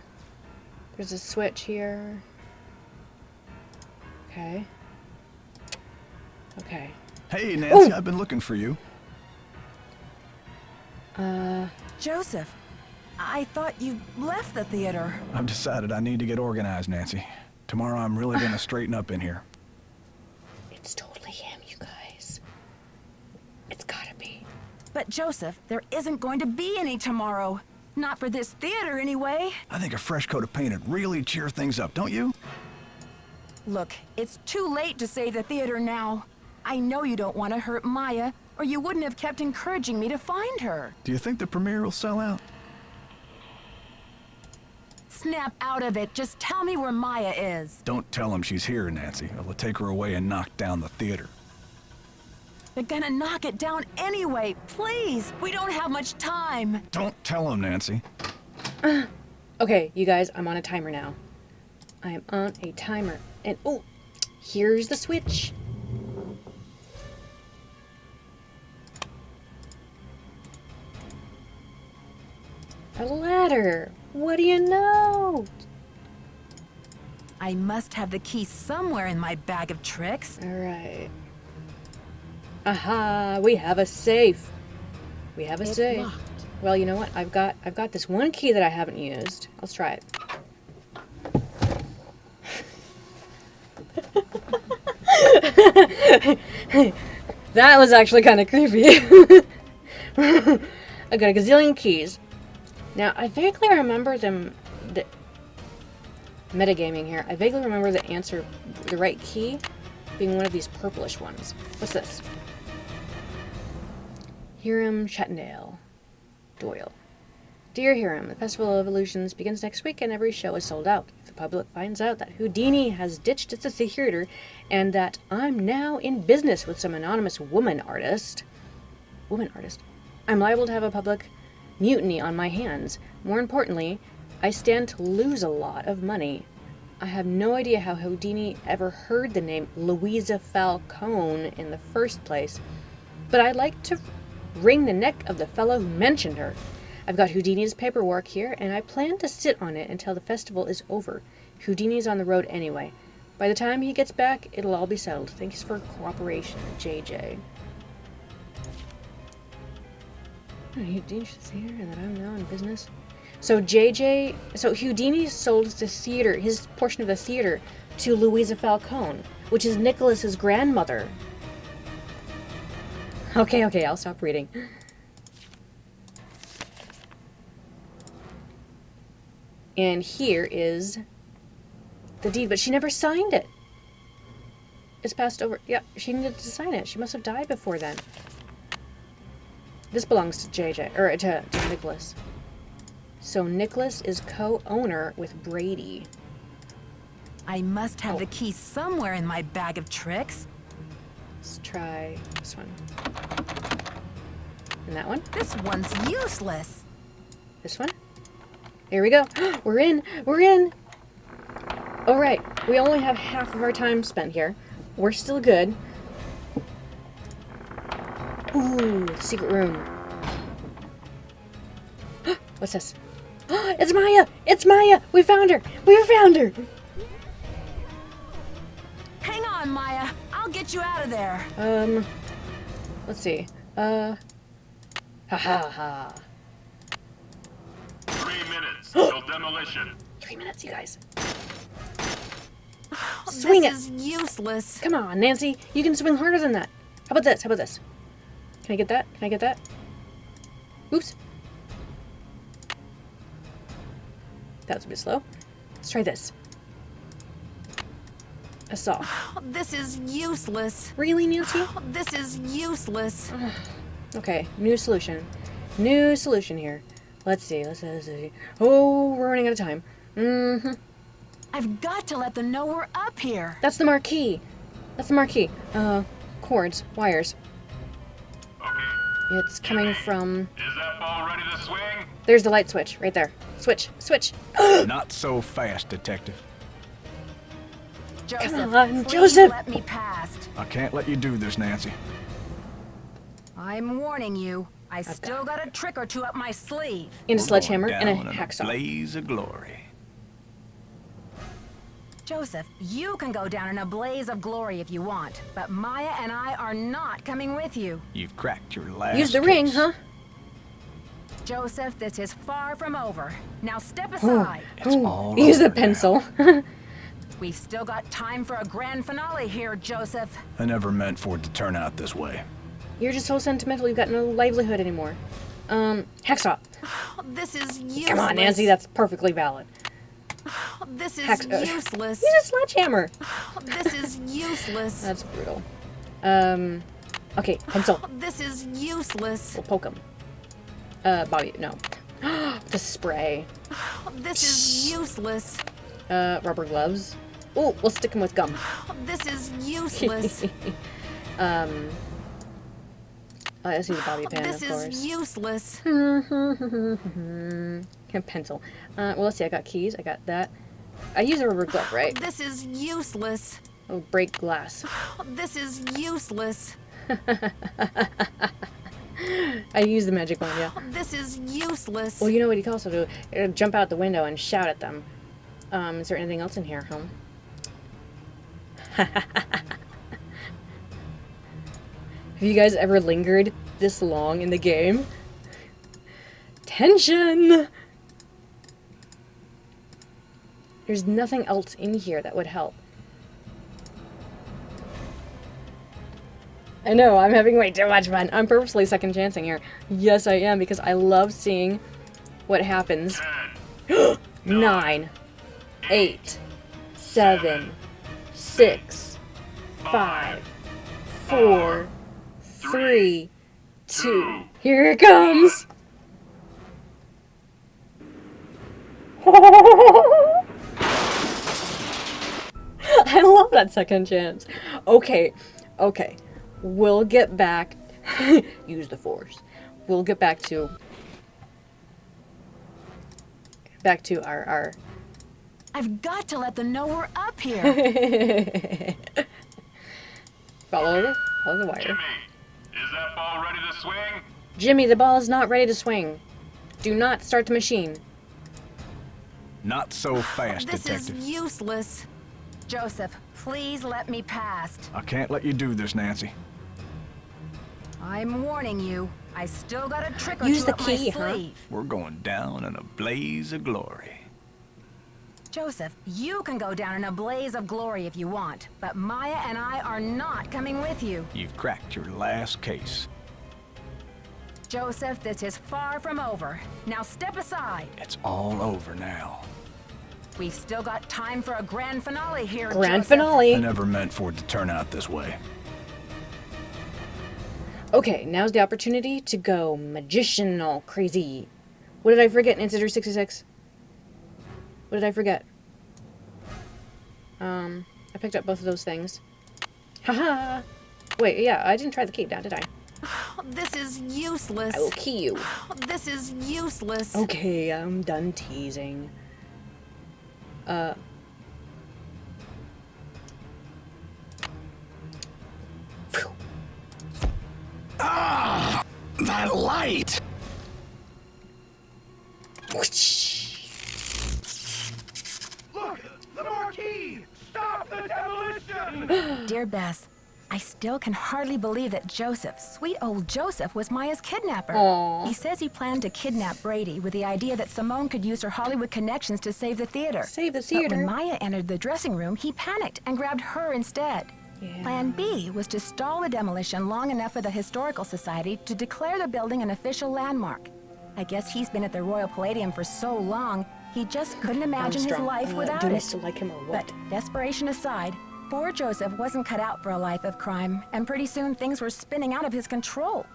There's a switch here. Okay. Okay. Hey, Nancy, Ooh. I've been looking for you. Joseph, I thought you left the theater. I've decided I need to get organized, Nancy. Tomorrow I'm really gonna straighten up in here. It's totally him, you guys. It's gotta be. But Joseph, there isn't going to be any tomorrow. Not for this theater, anyway. I think a fresh coat of paint would really cheer things up, don't you? Look, it's too late to save the theater now. I know you don't want to hurt Maya, or you wouldn't have kept encouraging me to find her. Do you think the premiere will sell out? Snap out of it. Just tell me where Maya is. Don't tell him she's here, Nancy. I'll take her away and knock down the theater. They're gonna knock it down anyway. Please, we don't have much time. Don't tell him, Nancy. Okay, you guys, I'm on a timer now. I am on a timer. And, oh, here's the switch. A ladder. What do you know? I must have the key somewhere in my bag of tricks. All right. Aha, we have a safe. We have a safe. Locked. Well, you know what? I've got this one key that I haven't used. Let's try it. That was actually kind of creepy. I got a gazillion keys. Now, I vaguely remember metagaming here. I vaguely remember the right key being one of these purplish ones. What's this? Hiram Chittendale. Doyle. Dear Hiram, the Festival of Illusions begins next week and every show is sold out. If the public finds out that Houdini has ditched the theater and that I'm now in business with some anonymous woman artist, I'm liable to have a public mutiny on my hands. More importantly, I stand to lose a lot of money. I have no idea how Houdini ever heard the name Louisa Falcone in the first place, but I'd like to wring the neck of the fellow who mentioned her. I've got Houdini's paperwork here, and I plan to sit on it until the festival is over. Houdini's on the road anyway. By the time he gets back, it'll all be settled. Thanks for cooperation, JJ. Houdini's here, and that I'm now in business. So Houdini sold the theater, his portion of the theater, to Louisa Falcone, which is Nicholas's grandmother. Okay, I'll stop reading. And here is the deed, but she never signed it. It's passed over. Yep, she needed to sign it. She must have died before then. This belongs to JJ, or to Nicholas. So Nicholas is co-owner with Brady. I must have the key somewhere in my bag of tricks. Let's try this one. And that one. This one's useless. This one. Here we go. We're in. We're in. All right. We only have half of our time spent here. We're still good. Ooh, secret room. What's this? It's Maya! It's Maya! We found her! We found her! Hang on, Maya. I'll get you out of there. Let's see. Ha ha ha. 3 minutes till demolition. 3 minutes, you guys. Swing it. This is useless. Come on, Nancy. You can swing harder than that. How about this? How about this? Can I get that? Can I get that? Oops. That was a bit slow. Let's try this. A saw. This is useless. Really, Nancy? This is useless. Okay, new solution. New solution here. Let's see. Let's see. Oh, we're running out of time. Mm-hmm. I've got to let them know we're up here. That's the marquee. That's the marquee. Cords, wires. It's coming from... Is that ball ready to swing? There's the light switch, right there. Switch, switch. Not so fast, Detective. Joseph, Come on, please Joseph. let me past. I can't let you do this, Nancy. I'm warning you. I still got a trick or two up my sleeve. And a We're sledgehammer going and a down in hacksaw. blaze of glory. Joseph, you can go down in a blaze of glory if you want, but Maya and I are not coming with you. You've cracked your last Use the ring, case. huh? Joseph, this is far from over. Now step aside. It's all Use the over now. pencil. We've still got time for a grand finale here, Joseph. I never meant for it to turn out this way. You're just so sentimental, you've got no livelihood anymore. Hacksaw. This is useless. Come on, Nancy, that's perfectly valid. This is useless. Use a sledgehammer. This is useless. That's brutal. Okay, pencil. This is useless. We'll poke him. Bobby, no. The spray. This is useless. Rubber gloves. Ooh, we'll stick him with gum. This is useless. I see the bobby pin, This of course. is useless. Pencil. Well, let's see. I got keys. I got that. I use a rubber glove, right? This is useless. Oh, break glass. This is useless. I use the magic one, yeah. This is useless. Well, you know what you can also do? Jump out the window and shout at them. Is there anything else in here, home? Have you guys ever lingered this long in the game? Tension! There's nothing else in here that would help. I know, I'm having way too much fun. I'm purposely second chancing here. Yes, I am, because I love seeing what happens. 9, 8, 7, 6, 5, 4, 3, 2. Here it comes! I love that second chance. Okay. We'll get back. Use the force. We'll get back to our I've got to let them know we're up here. follow the wire. Jimmy, is that ball ready to swing? Jimmy, the ball is not ready to swing. Do not start the machine. Not so fast, This Detective. is useless. Joseph, please let me past. I can't let you do this, Nancy. I'm warning you. I still got a trick or Use two the up key, my huh? sleeve. We're going down in a blaze of glory. Joseph, you can go down in a blaze of glory if you want, but Maya and I are not coming with you. You've cracked your last case. Joseph, this is far from over. Now step aside. It's all over now. We've still got time for a grand finale here, Grand Joseph. finale. I never meant for it to turn out this way. Okay, now's the opportunity to go magicianal crazy. What did I forget in Insider 66? What did I forget? I picked up both of those things. Haha! Wait, yeah, I didn't try the key down, did I? This is useless. I will key you. This is useless. Okay, I'm done teasing. Phew. That light! Whoosh. Look, the marquee! Stop the demolition! Dear Bess, I still can hardly believe that Joseph, sweet old Joseph, was Maya's kidnapper. Aw. He says he planned to kidnap Brady with the idea that Simone could use her Hollywood connections to save the theater. Save the But theater. when Maya entered the dressing room, he panicked and grabbed her instead. Yeah. Plan B was to stall the demolition long enough for the Historical Society to declare the building an official landmark. I guess he's been at the Royal Palladium for so long, he just couldn't imagine his Armstrong, life without do we it. still like him or what? But desperation aside, poor Joseph wasn't cut out for a life of crime, and pretty soon things were spinning out of his control.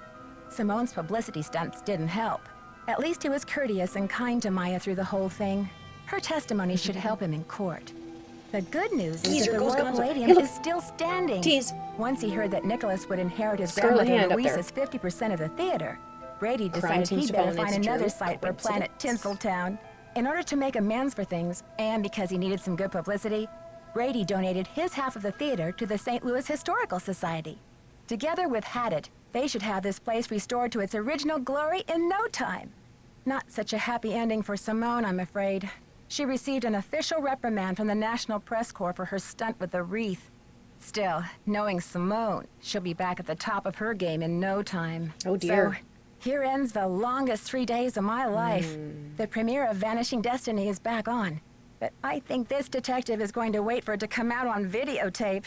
Simone's publicity stunts didn't help. At least he was courteous and kind to Maya through the whole thing. Her testimony should help him in court. The good news is Teaser that the goes Royal Gonzo. Palladium Hey, look. is still standing. Tease. Once he heard that Nicholas would inherit his Scarlet grandmother hand up there. Louise's 50% of the theater, Brady Crime decided seems he'd to better fall find into another Drew. site for Planet Coincidence? Tinseltown. In order to make amends for things, and because he needed some good publicity, Brady donated his half of the theater to the St. Louis Historical Society. Together with Haddett, they should have this place restored to its original glory in no time. Not such a happy ending for Simone, I'm afraid. She received an official reprimand from the National Press Corps for her stunt with the wreath. Still, knowing Simone, she'll be back at the top of her game in no time. Oh, dear. So, here ends the longest 3 days of my life. The premiere of Vanishing Destiny is back on. But I think this detective is going to wait for it to come out on videotape.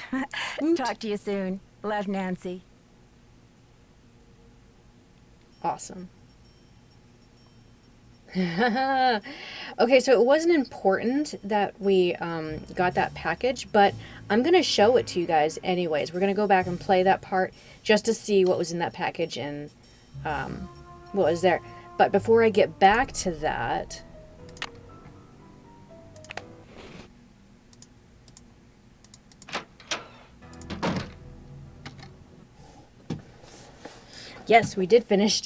Talk to you soon. Love, Nancy. Awesome. Okay, so it wasn't important that we got that package, but I'm going to show it to you guys anyways. We're going to go back and play that part just to see what was in that package and what was there. But before I get back to that... Yes, we did finish.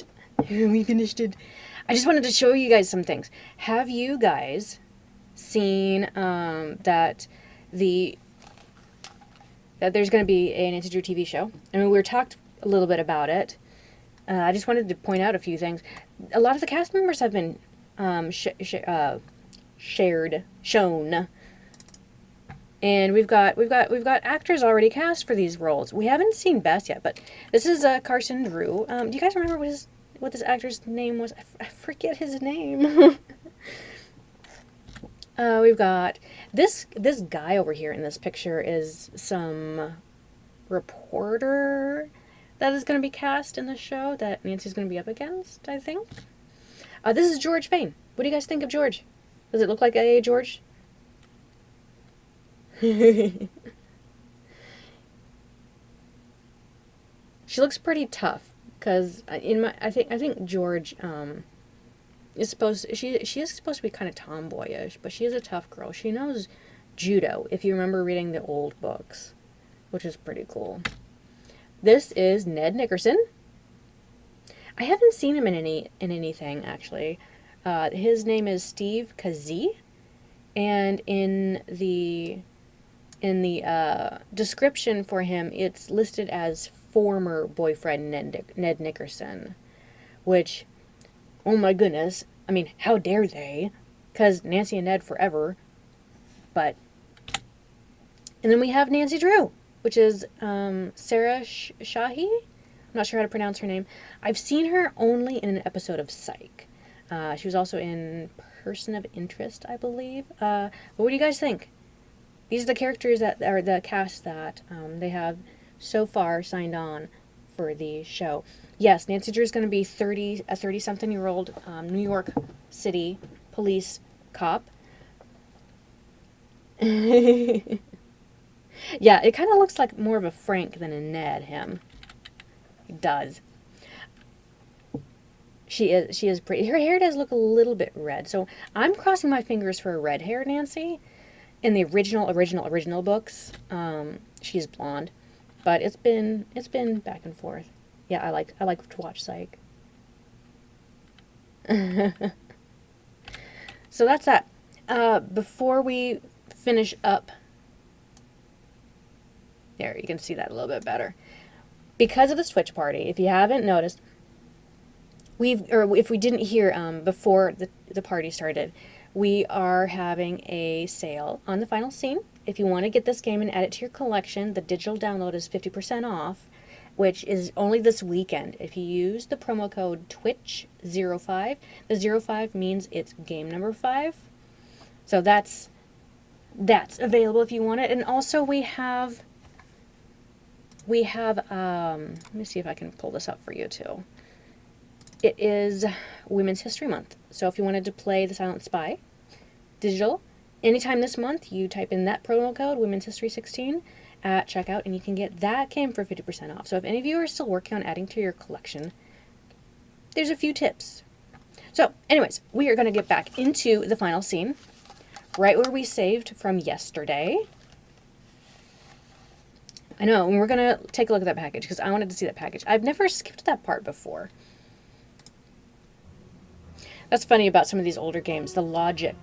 We finished it. I just wanted to show you guys some things. Have you guys seen that there's going to be a Nancy Drew TV show? I mean, we talked a little bit about it. I just wanted to point out a few things. A lot of the cast members have been shown, and we've got actors already cast for these roles. We haven't seen Bess yet, but this is Carson Drew. Do you guys remember what this actor's name was? I forget his name. We've got this guy over here in this picture is some reporter that is going to be cast in the show that Nancy's going to be up against, I think. This is George Fane. What do you guys think of George? Does it look like a George? She looks pretty tough, because I think George is supposed she is supposed to be kind of tomboyish, but she is a tough girl. She knows judo, if you remember reading the old books, which is pretty cool. This is Ned Nickerson. I haven't seen him in anything actually. His name is Steve Kazee, and in the description for him, it's listed as former boyfriend Ned Nickerson, which, oh my goodness, I mean, how dare they? Because Nancy and Ned forever. But, and then we have Nancy Drew, which is Sarah Shahi. I'm not sure how to pronounce her name. I've seen her only in an episode of Psych. She was also in Person of Interest, I believe. But what do you guys think? These are the characters that are the cast that they have so far signed on for the show. Yes, Nancy Drew is going to be a 30-something-year-old New York City police cop. Yeah, it kind of looks like more of a Frank than a Ned, him. It does. She is pretty. Her hair does look a little bit red, so I'm crossing my fingers for a red hair Nancy. In the original books, she's blonde, but it's been back and forth. Yeah, I like to watch Psych. So that's that. Before we finish up, there you can see that a little bit better. Because of the Switch Party, if you haven't noticed, if we didn't hear before the party started, we are having a sale on the final scene. if you want to get this game and add it to your collection, the digital download is 50% off, which is only this weekend. If you use the promo code TWITCH05, the 05 means it's game number 5. So that's available if you want it. And also we have let me see if I can pull this up for you too. It is Women's History Month. So if you wanted to play The Silent Spy digital, anytime this month, you type in that promo code, Women's History 16, at checkout, and you can get that game for 50% off. So if any of you are still working on adding to your collection, there's a few tips. So anyways, we are going to get back into the final scene, right where we saved from yesterday. I know, and we're going to take a look at that package, because I wanted to see that package. I've never skipped that part before. That's funny about some of these older games, the logic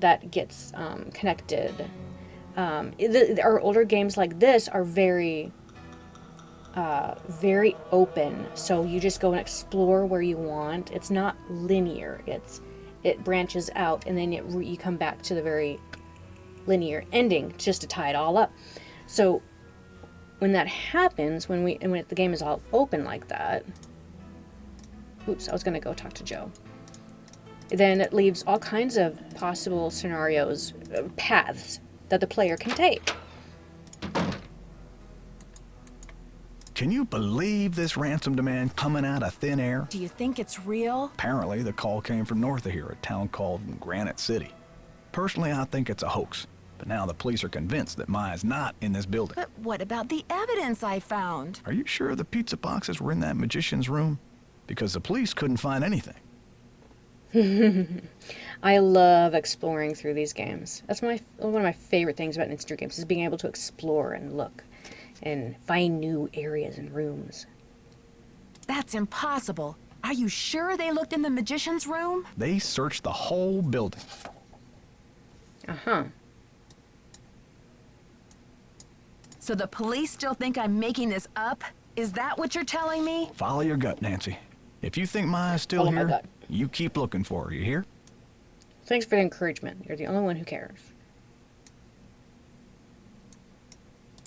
that gets connected. Our older games like this are very open, so you just go and explore where you want. It's not linear. It branches out, and then you come back to the very linear ending just to tie it all up. So when that happens, when the game is all open like that, oops, I was gonna go talk to Joe. Then it leaves all kinds of possible scenarios, paths that the player can take. Can you believe this ransom demand coming out of thin air? Do you think it's real? Apparently, the call came from north of here, a town called Granite City. Personally, I think it's a hoax. But now the police are convinced that Maya's not in this building. But what about the evidence I found? Are you sure the pizza boxes were in that magician's room? Because the police couldn't find anything. I love exploring through these games. That's one of my favorite things about instant games, is being able to explore and look and find new areas and rooms. That's impossible. Are you sure they looked in the magician's room? They searched the whole building. Uh-huh. So the police still think I'm making this up? Is that what you're telling me? Follow your gut, Nancy. If you think Maya's still Follow my here, gut. you keep looking for her, you hear? Thanks for the encouragement. You're the only one who cares.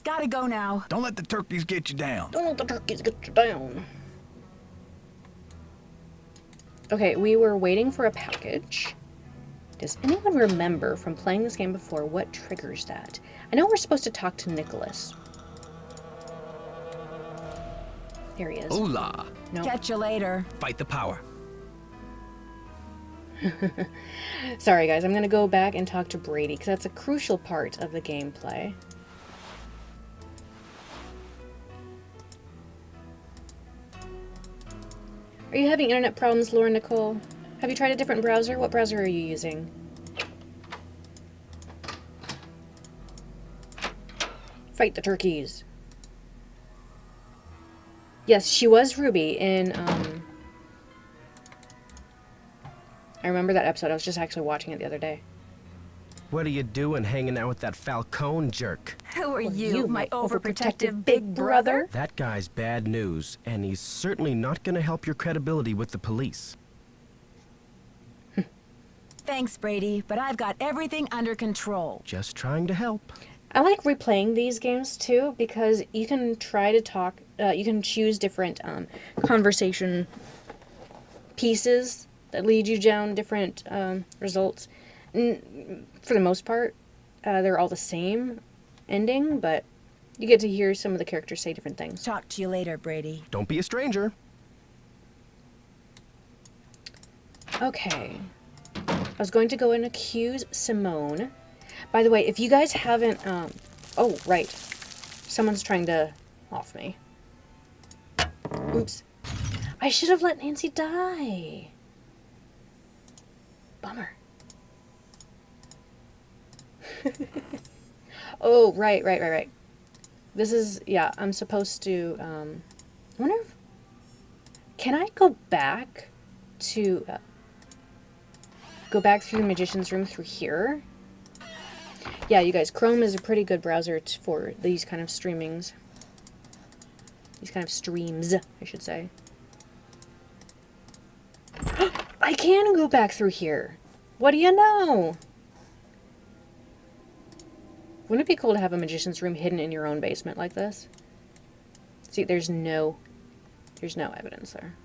Gotta go now. Don't let the turkeys get you down. Don't let the turkeys get you down. Okay, we were waiting for a package. Does anyone remember from playing this game before what triggers that? I know we're supposed to talk to Nicholas. There he is. Hola. No. Catch you later. Fight the power. Sorry guys, I'm gonna go back and talk to Brady, because that's a crucial part of the gameplay. Are you having internet problems, Laura Nicole? Have you tried a different browser? What browser are you using? Fight the turkeys. Yes, she was Ruby in, I remember that episode. I was just actually watching it the other day. What are you doing hanging out with that Falcone jerk? Who are you, you, my my overprotective big brother? That guy's bad news, and he's certainly not gonna help your credibility with the police. Thanks, Brady, but I've got everything under control. Just trying to help. I like replaying these games too, because you can try to talk, you can choose different conversation pieces that lead you down different results. For the most part, they're all the same ending, but you get to hear some of the characters say different things. Talk to you later, Brady. Don't be a stranger. Okay. I was going to go and accuse Simone. By the way, if you guys haven't, oh, right. Someone's trying to off me. Oops. I should have let Nancy die. Bummer. Oh, right. This is, yeah, I'm supposed to, I wonder if, can I go back to, go back through the magician's room through here? Yeah, you guys, Chrome is a pretty good browser for these kind of streamings. These kind of streams, I should say. I can go back through here. What do you know? Wouldn't it be cool to have a magician's room hidden in your own basement like this? See, there's no evidence there.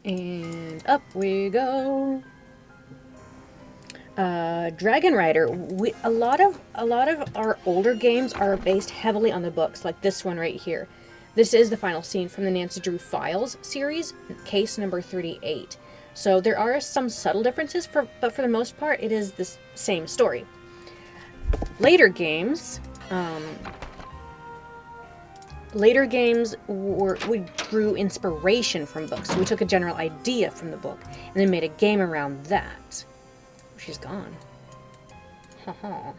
And up we go. Dragon Rider. A lot of our older games are based heavily on the books, like this one right here. This is the final scene from the Nancy Drew Files series, case number 38. So there are some subtle differences, but for the most part, it is the same story. Later games we drew inspiration from books. So we took a general idea from the book and then made a game around that. She's gone. Haha.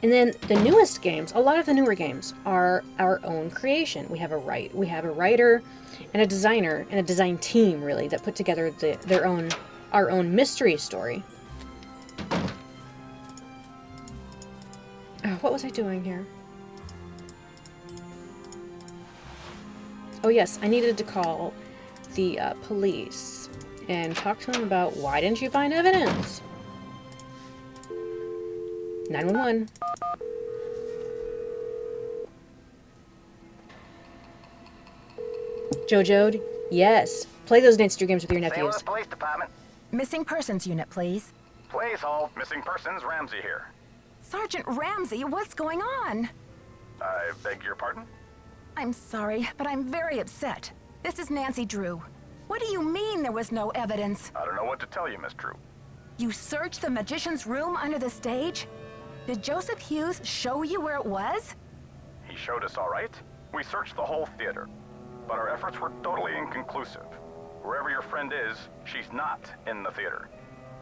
And then the newest games, a lot of the newer games, are our own creation. We have a writer and a designer and a design team, really, that put together our own mystery story. Oh, what was I doing here? Oh yes, I needed to call the police and talk to them about why didn't you find evidence? 911. Jojo, yes. Play those Nancy Drew games with your St. nephews. Louis Police Department. Missing persons unit, please. Please hold. Missing persons, Ramsey here. Sergeant Ramsey, what's going on? I beg your pardon? I'm sorry, but I'm very upset. This is Nancy Drew. What do you mean there was no evidence? I don't know what to tell you, Miss Drew. You searched the magician's room under the stage? Did Joseph Hughes show you where it was? He showed us all right. We searched the whole theater, but our efforts were totally inconclusive. Wherever your friend is, she's not in the theater.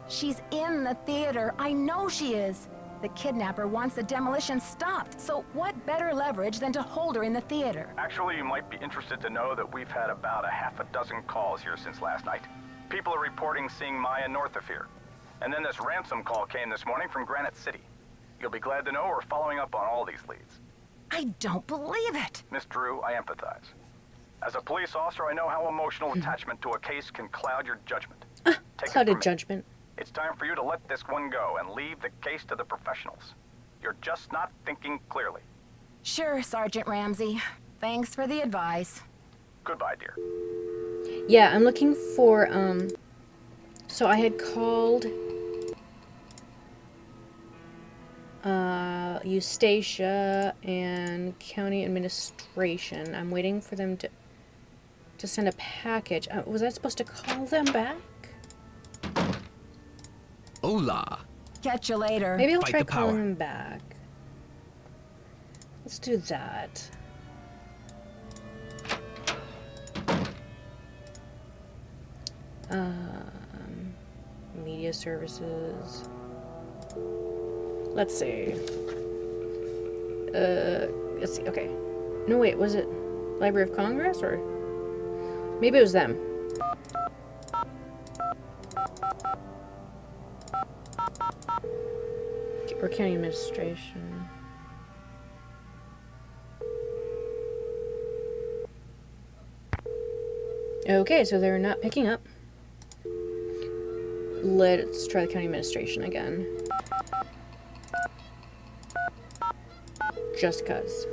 She's in the theater. I know she is. The kidnapper wants the demolition stopped, so what better leverage than to hold her in the theater? Actually, you might be interested to know that we've had about a half a dozen calls here since last night. People are reporting seeing Maya north of here. And then this ransom call came this morning from Granite City. You'll be glad to know we're following up on all these leads. I don't believe it. Miss Drew, I empathize. As a police officer, I know how emotional attachment to a case can cloud your judgment. Take Clouded judgment. It's time for you to let this one go and leave the case to the professionals. You're just not thinking clearly. Sure, Sergeant Ramsey. Thanks for the advice. Goodbye, dear. Yeah, I'm looking for, so I had called, Eustacia and County Administration. I'm waiting for them to send a package. Was I supposed to call them back? Hola. Catch you later. Maybe I'll Fight try the power. calling them back. Let's do that. Media services. Let's see. Let's see. Okay. No, wait. Was it Library of Congress or maybe it was them? Or County Administration. Okay, so they're not picking up. Let's try the County Administration again. Just cuz.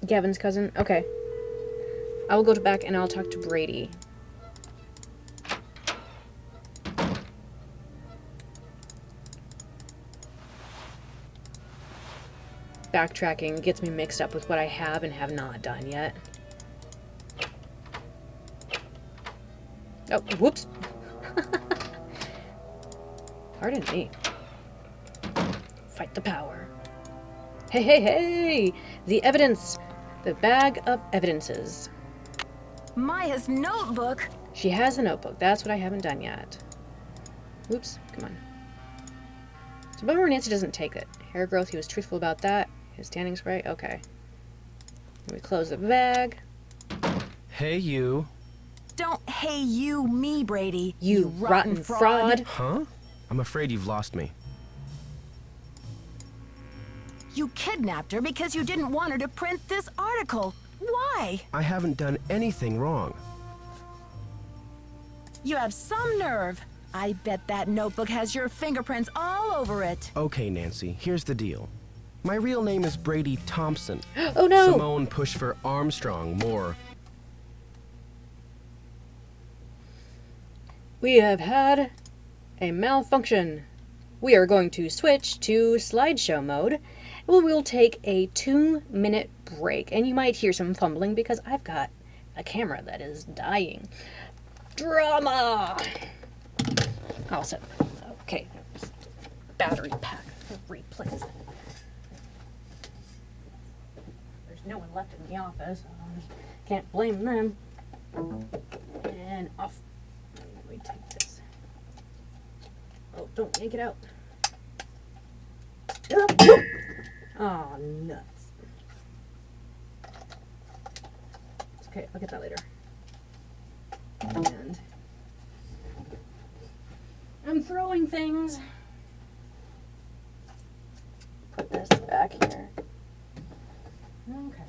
Gavin's cousin? Okay. I will go back and I'll talk to Brady. Backtracking gets me mixed up with what I have and have not done yet. Oh, whoops. Pardon me. Fight the power. Hey, hey, hey! The evidence. The bag of evidences. Maya's notebook. She has a notebook. That's what I haven't done yet. Whoops. Come on. So bummer Nancy doesn't take it. Hair growth, he was truthful about that. His tanning spray, okay. Let me close the bag. Hey, you. Don't hey you me, Brady. You rotten fraud. Huh? I'm afraid you've lost me. You kidnapped her because you didn't want her to print this article. Why? I haven't done anything wrong. You have some nerve. I bet that notebook has your fingerprints all over it. Okay, Nancy, here's the deal. My real name is Brady Thompson. Oh no! Simone pushed for Armstrong more. We have had a malfunction. We are going to switch to slideshow mode. We'll take a 2-minute break, and you might hear some fumbling because I've got a camera that is dying. Drama! Also, okay, battery pack replace. There's no one left in the office. Can't blame them. And off. Let me take this. Oh, don't yank it out. Oh, nuts. It's okay, I'll get that later. And I'm throwing things. Put this back here. Okay.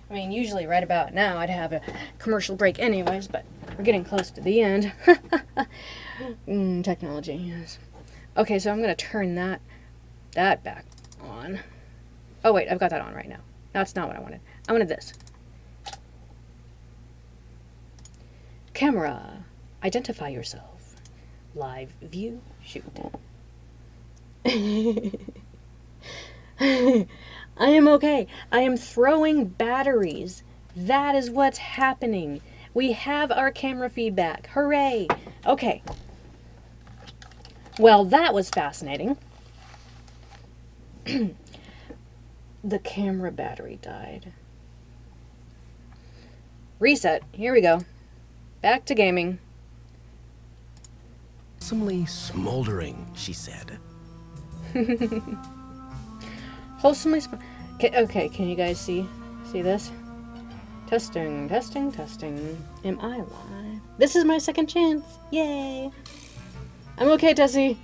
I mean, usually right about now I'd have a commercial break anyways, but we're getting close to the end. Technology, yes. Okay, so I'm going to turn that back on. Oh, wait, I've got that on right now. That's not what I wanted. I wanted this. Camera, identify yourself. Live view, shoot. I am okay. I am throwing batteries. That is what's happening. We have our camera feedback. Hooray! Okay. Well, that was fascinating. The camera battery died. Reset. Here we go. Back to gaming. Wholesomely smoldering, she said. Wholesomely okay, can you guys see this? Testing, testing, testing. Am I live? This is my second chance. Yay! I'm okay, Tessie.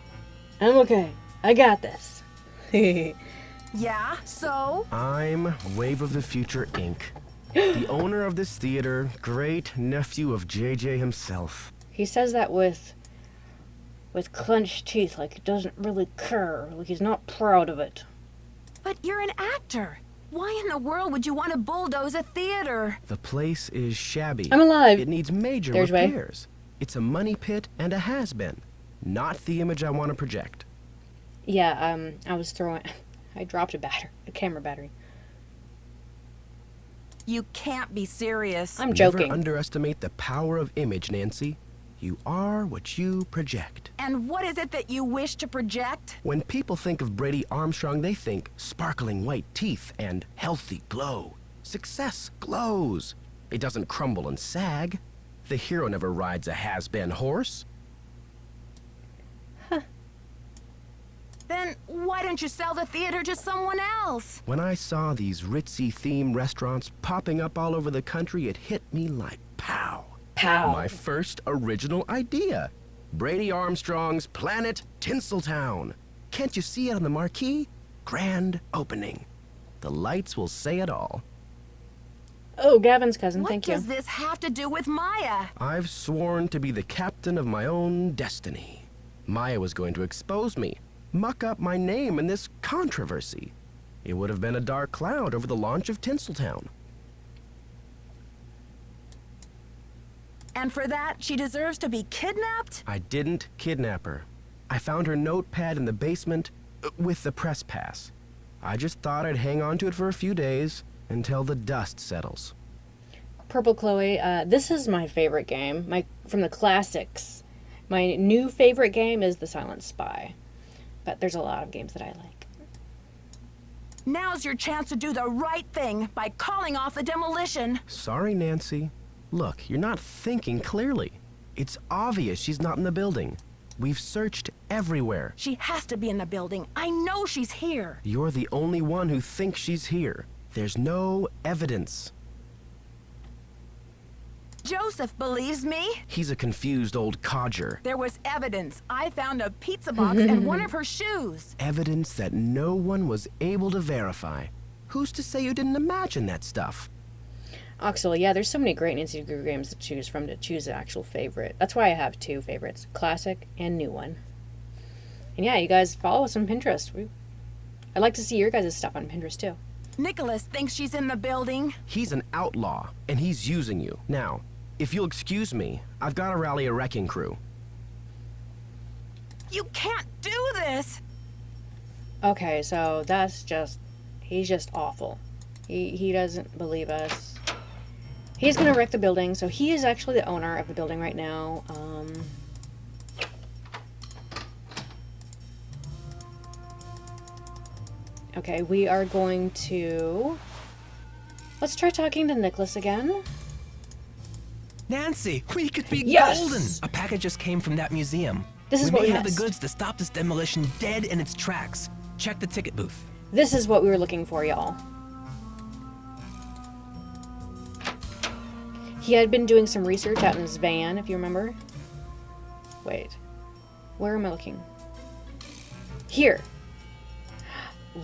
I'm okay. I got this. Yeah, so? I'm Wave of the Future, Inc., the owner of this theater, great nephew of JJ himself. He says that with clenched teeth, like he doesn't really care, like he's not proud of it. But you're an actor. Why in the world would you want to bulldoze a theater? The place is shabby. I'm alive. It needs major There's repairs. It's a money pit and a has-been. Not the image I want to project. Yeah, I dropped a camera battery. You can't be serious. I'm joking. Never underestimate the power of image, Nancy. You are what you project. And what is it that you wish to project? When people think of Brady Armstrong, they think sparkling white teeth and healthy glow. Success glows. It doesn't crumble and sag. The hero never rides a has-been horse. Then why don't you sell the theater to someone else? When I saw these ritzy themed restaurants popping up all over the country, it hit me like pow. Pow. My first original idea. Brady Armstrong's Planet Tinseltown. Can't you see it on the marquee? Grand opening. The lights will say it all. Oh, Gavin's cousin, thank you. What does this have to do with Maya? I've sworn to be the captain of my own destiny. Maya was going to expose me, muck up my name in this controversy. It would have been a dark cloud over the launch of Tinseltown. And for that, she deserves to be kidnapped? I didn't kidnap her. I found her notepad in the basement with the press pass. I just thought I'd hang on to it for a few days until the dust settles. Purple Chloe, this is my favorite game, from the classics. My new favorite game is The Silent Spy, but there's a lot of games that I like. Now's your chance to do the right thing by calling off the demolition. Sorry, Nancy. Look, you're not thinking clearly. It's obvious she's not in the building. We've searched everywhere. She has to be in the building. I know she's here. You're the only one who thinks she's here. There's no evidence. Joseph believes me. He's a confused old codger. There was evidence. I found a pizza box and one of her shoes. Evidence that no one was able to verify. Who's to say you didn't imagine that stuff? Oxel, yeah, there's so many great Nancy Drew games to choose from to choose an actual favorite. That's why I have 2 favorites, classic and new one. And yeah, you guys follow us on Pinterest. I'd like to see your guys' stuff on Pinterest too. Nicholas thinks she's in the building. He's an outlaw, and he's using you. Now, if you'll excuse me, I've got to rally a wrecking crew. You can't do this! Okay, so he's just awful. He doesn't believe us. He's gonna wreck the building, so he is actually the owner of the building right now. Okay, we are going to... Let's try talking to Nicholas again. Nancy, we could be Yes! golden! A package just came from that museum. This is we what may we have the missed. goods to stop this demolition dead in its tracks. Check the ticket booth. This is what we were looking for, y'all. He had been doing some research out in his van, if you remember. Wait. Where am I looking? Here.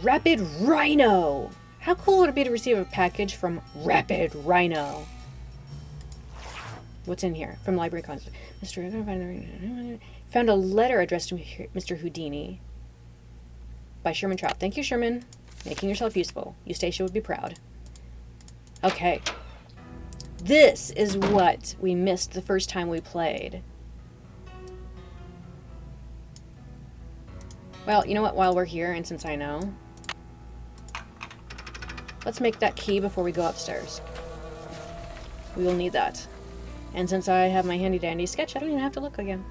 Rapid Rhino! How cool would it be to receive a package from Rapid Rhino? What's in here? From Library Constant. Found a letter addressed to Mr. Houdini. By Sherman Trout. Thank you, Sherman. Making yourself useful. Eustacia would be proud. Okay. This is what we missed the first time we played. Well, you know what? While we're here, and since I know, let's make that key before we go upstairs. We will need that. And since I have my handy-dandy sketch, I don't even have to look again.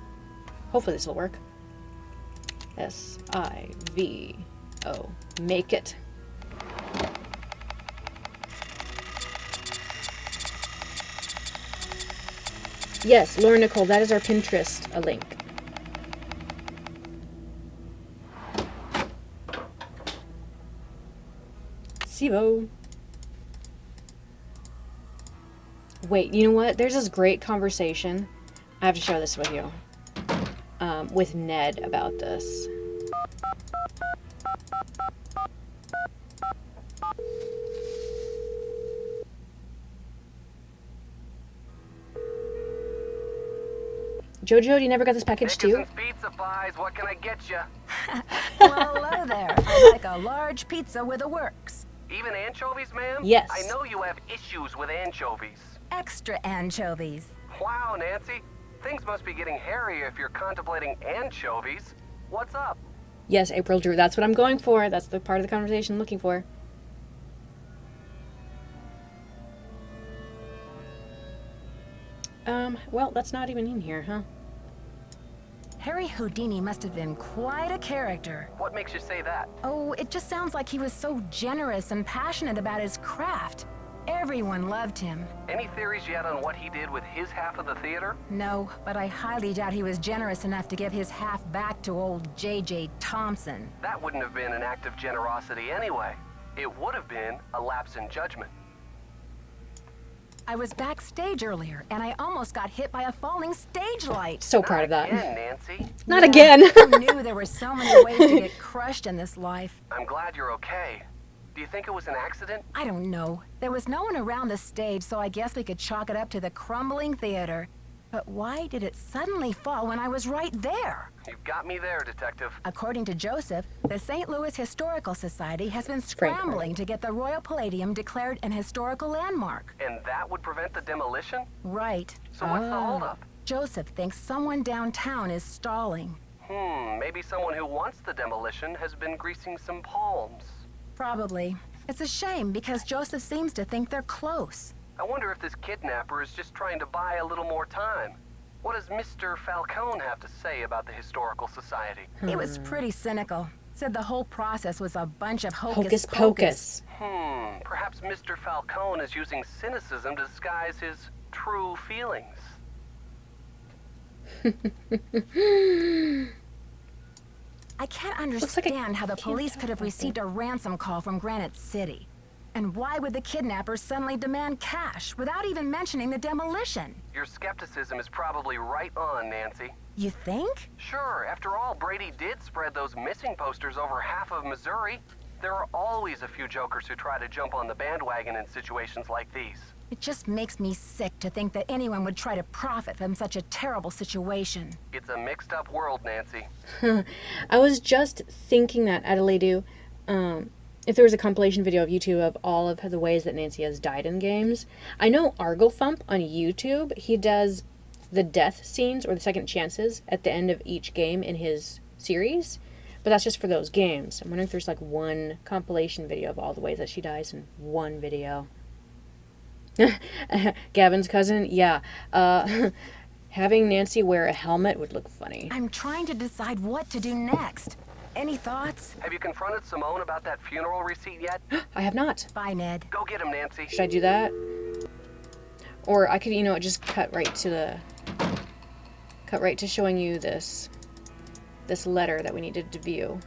Hopefully this will work. S-I-V-O. Make it. Yes, Laura Nicole, that is our Pinterest link. Sivo. Wait, you know what? There's this great conversation. I have to share this with you. With Ned about this. Jojo, you never got this package too? Pizza pies, what can I get you? Well, hello there. I'd like a large pizza with a works. Even anchovies, ma'am? Yes. I know you have issues with anchovies. Extra anchovies. Wow, Nancy. Things must be getting hairy if you're contemplating anchovies. What's up? Yes, April Drew, that's what I'm going for. That's the part of the conversation I'm looking for. Well, that's not even in here, huh? Harry Houdini must have been quite a character. What makes you say that? Oh, it just sounds like he was so generous and passionate about his craft. Everyone loved him. Any theories yet on what he did with his half of the theater? No, but I highly doubt he was generous enough to give his half back to old J.J. Thompson. That wouldn't have been an act of generosity anyway. It would have been a lapse in judgment. I was backstage earlier, and I almost got hit by a falling stage light. So proud of that. Again, Nancy. Not again. Who knew there were so many ways to get crushed in this life? I'm glad you're okay. Do you think it was an accident? I don't know. There was no one around the stage, so I guess we could chalk it up to the crumbling theater. But why did it suddenly fall when I was right there? You've got me there, Detective. According to Joseph, the St. Louis Historical Society has been scrambling to get the Royal Palladium declared an historical landmark. And that would prevent the demolition? Right. So what's the holdup? Joseph thinks someone downtown is stalling. Maybe someone who wants the demolition has been greasing some palms. Probably. It's a shame because Joseph seems to think they're close. I wonder if this kidnapper is just trying to buy a little more time. What does Mr. Falcone have to say about the Historical Society? He was pretty cynical. Said the whole process was a bunch of Hocus pocus. Perhaps Mr. Falcone is using cynicism to disguise his true feelings. I can't understand how the police could have received a ransom call from Granite City. And why would the kidnappers suddenly demand cash without even mentioning the demolition? Your skepticism is probably right on, Nancy. You think? Sure, after all, Brady did spread those missing posters over half of Missouri. There are always a few jokers who try to jump on the bandwagon in situations like these. It just makes me sick to think that anyone would try to profit from such a terrible situation. It's a mixed up world, Nancy. I was just thinking that, Adelaide, if there was a compilation video of YouTube of all of the ways that Nancy has died in games. I know Arglethump on YouTube, he does the death scenes or the second chances at the end of each game in his series, but that's just for those games. I'm wondering if there's like one compilation video of all the ways that she dies in one video. Gavin's cousin, yeah. Having Nancy wear a helmet would look funny. I'm trying to decide what to do next. Any thoughts? Have you confronted Simone about that funeral receipt yet? I have not. Bye, Ned. Go get him, Nancy. Should I do that? Or I could, you know, just cut right to showing you this letter that we needed to view.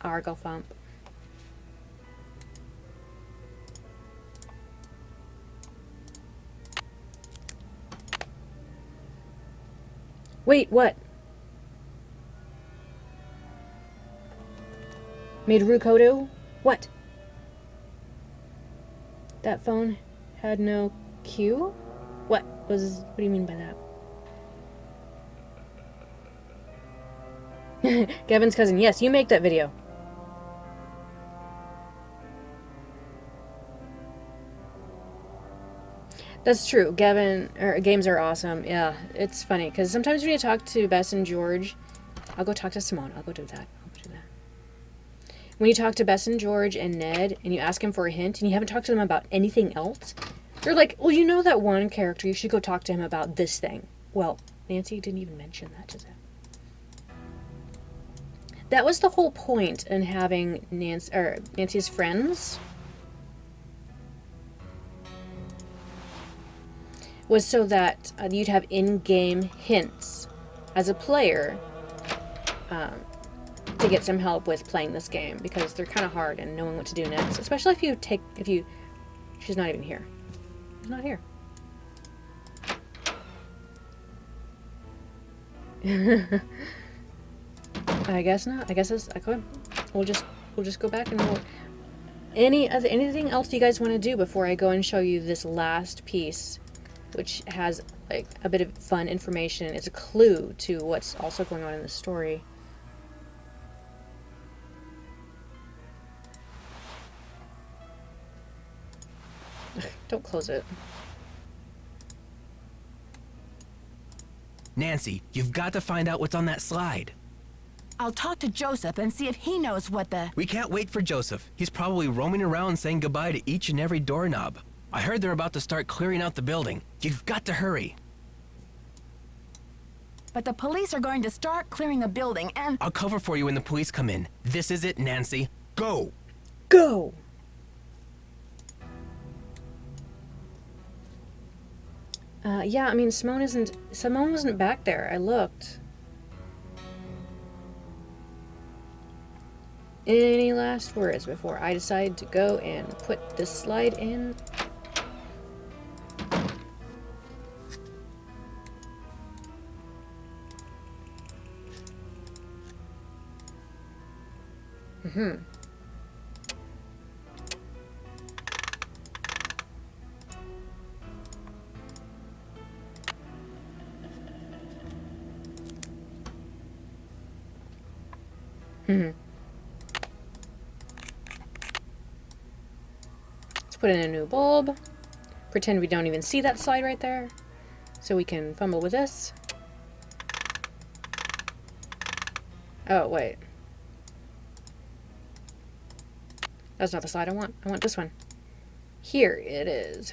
Arglethump. Wait, what? Made Rukodo? What? That phone had no queue? What do you mean by that? Gavin's cousin, yes, you make that video. That's true. Games are awesome. Yeah, it's funny because sometimes when you talk to Bess and George, I'll go talk to Simone. I'll go do that. When you talk to Bess and George and Ned and you ask him for a hint and you haven't talked to them about anything else, they're like, well, you know that one character, you should go talk to him about this thing. Well, Nancy didn't even mention that to them. That was the whole point in having Nancy's friends. Was so that you'd have in-game hints as a player to get some help with playing this game, because they're kind of hard and knowing what to do next, especially she's not even here. She's not here. I guess not. I guess it's okay. We'll just go back and anything else you guys want to do before I go and show you this last piece, which has like a bit of fun information. It's a clue to what's also going on in the story. Don't close it. Nancy, you've got to find out what's on that slide. I'll talk to Joseph and see if he knows what the... We can't wait for Joseph. He's probably roaming around saying goodbye to each and every doorknob. I heard they're about to start clearing out the building. You've got to hurry. But the police are going to start clearing the building and... I'll cover for you when the police come in. This is it, Nancy. Go! Go! Yeah, I mean, Simone wasn't back there. I looked. Any last words before I decide to go and put this slide in? Let's put in a new bulb. Pretend we don't even see that slide right there. So we can fumble with this. Oh, wait. That's not the slide I want. I want this one. Here it is.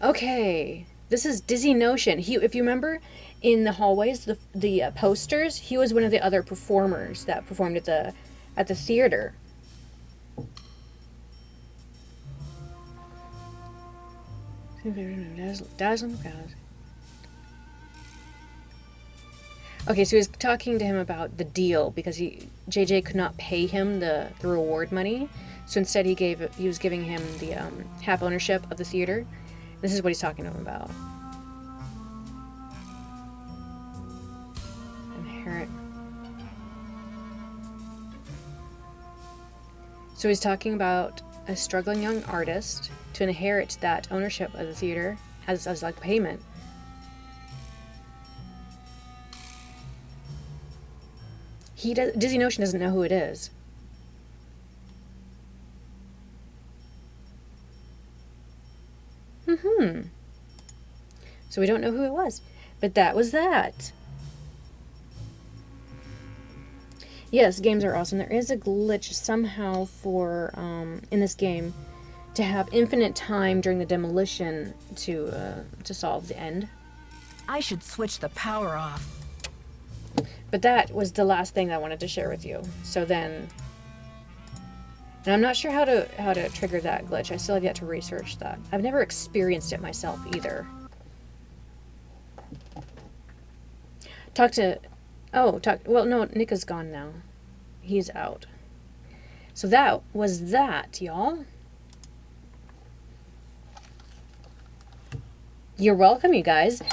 Okay. This is Dizzy Notion. If you remember, in the hallways, the posters, he was one of the other performers that performed at the theater. Dazzling crowds. Okay, so he was talking to him about the deal because JJ could not pay him the reward money, so instead he was giving him the half ownership of the theater. This is what he's talking to him about. And So he's talking about a struggling young artist to inherit that ownership of the theater as like payment. Dizzy Notion doesn't know who it is. So we don't know who it was. But that was that. Yes, games are awesome. There is a glitch somehow for, in this game, to have infinite time during the demolition to solve the end. I should switch the power off. But that was the last thing I wanted to share with you. So then, and I'm not sure how to trigger that glitch. I still have yet to research that. I've never experienced it myself either. Well, no, Nick is gone now. He's out. So that was that, y'all. You're welcome, you guys.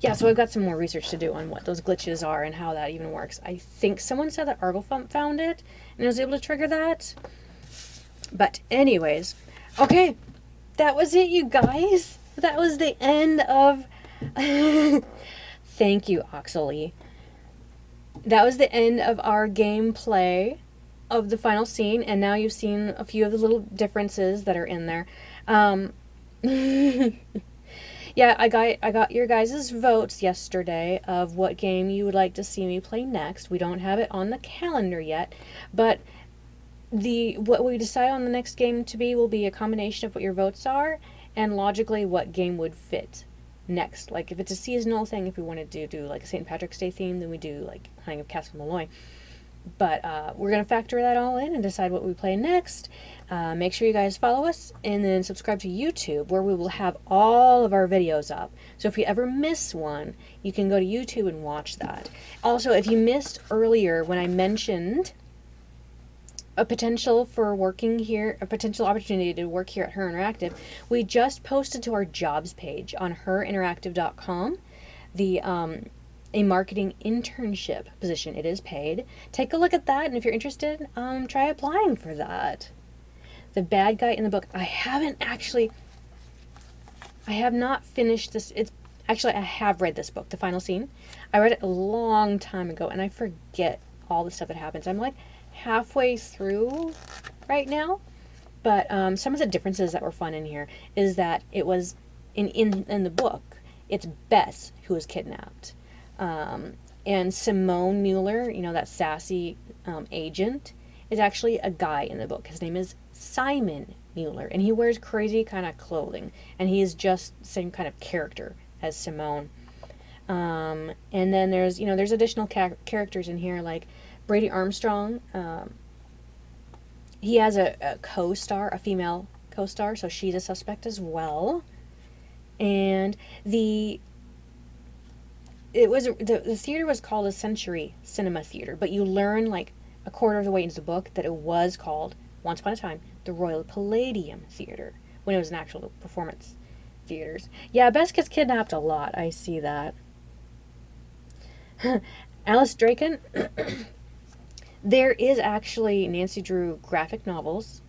Yeah, so I've got some more research to do on what those glitches are and how that even works. I think someone said that Argle found it and was able to trigger that. But anyways, okay, that was it, you guys. That was the end of... Thank you, Oxley. That was the end of our gameplay of the final scene, and now you've seen a few of the little differences that are in there. Yeah, I got your guys' votes yesterday of what game you would like to see me play next. We don't have it on the calendar yet, but what we decide on the next game to be will be a combination of what your votes are and logically what game would fit next. Like if it's a seasonal thing, if we wanted to do like a St. Patrick's Day theme, then we do like Hunting of Castle Malloy. But we're going to factor that all in and decide what we play next. Make sure you guys follow us and then subscribe to YouTube, where we will have all of our videos up. So if you ever miss one, you can go to YouTube and watch that. Also, if you missed earlier when I mentioned a potential for working here, a potential opportunity to work here at HeR Interactive, we just posted to our jobs page on herinteractive.com a marketing internship position. It is paid. Take a look at that, and if you're interested, try applying for that. The bad guy in the book, I have not finished this. Actually, I have read this book, The Final Scene. I read it a long time ago, and I forget all the stuff that happens. I'm like halfway through right now, but some of the differences that were fun in here is that it was in the book, it's Bess who was kidnapped. And Simone Mueller, you know, that sassy agent, is actually a guy in the book. His name is Simon Mueller, and he wears crazy kind of clothing, and he is just the same kind of character as Simone. And then there's additional characters in here, like Brady Armstrong. He has a co-star, a female co-star, so she's a suspect as well. And the theater was called a Century Cinema Theater, but you learn like a quarter of the way into the book that it was called, once upon a time, the Royal Palladium Theater, when it was an actual performance theaters. Yeah, Bess gets kidnapped a lot. I see that. Alice Draken. There is actually Nancy Drew graphic novels,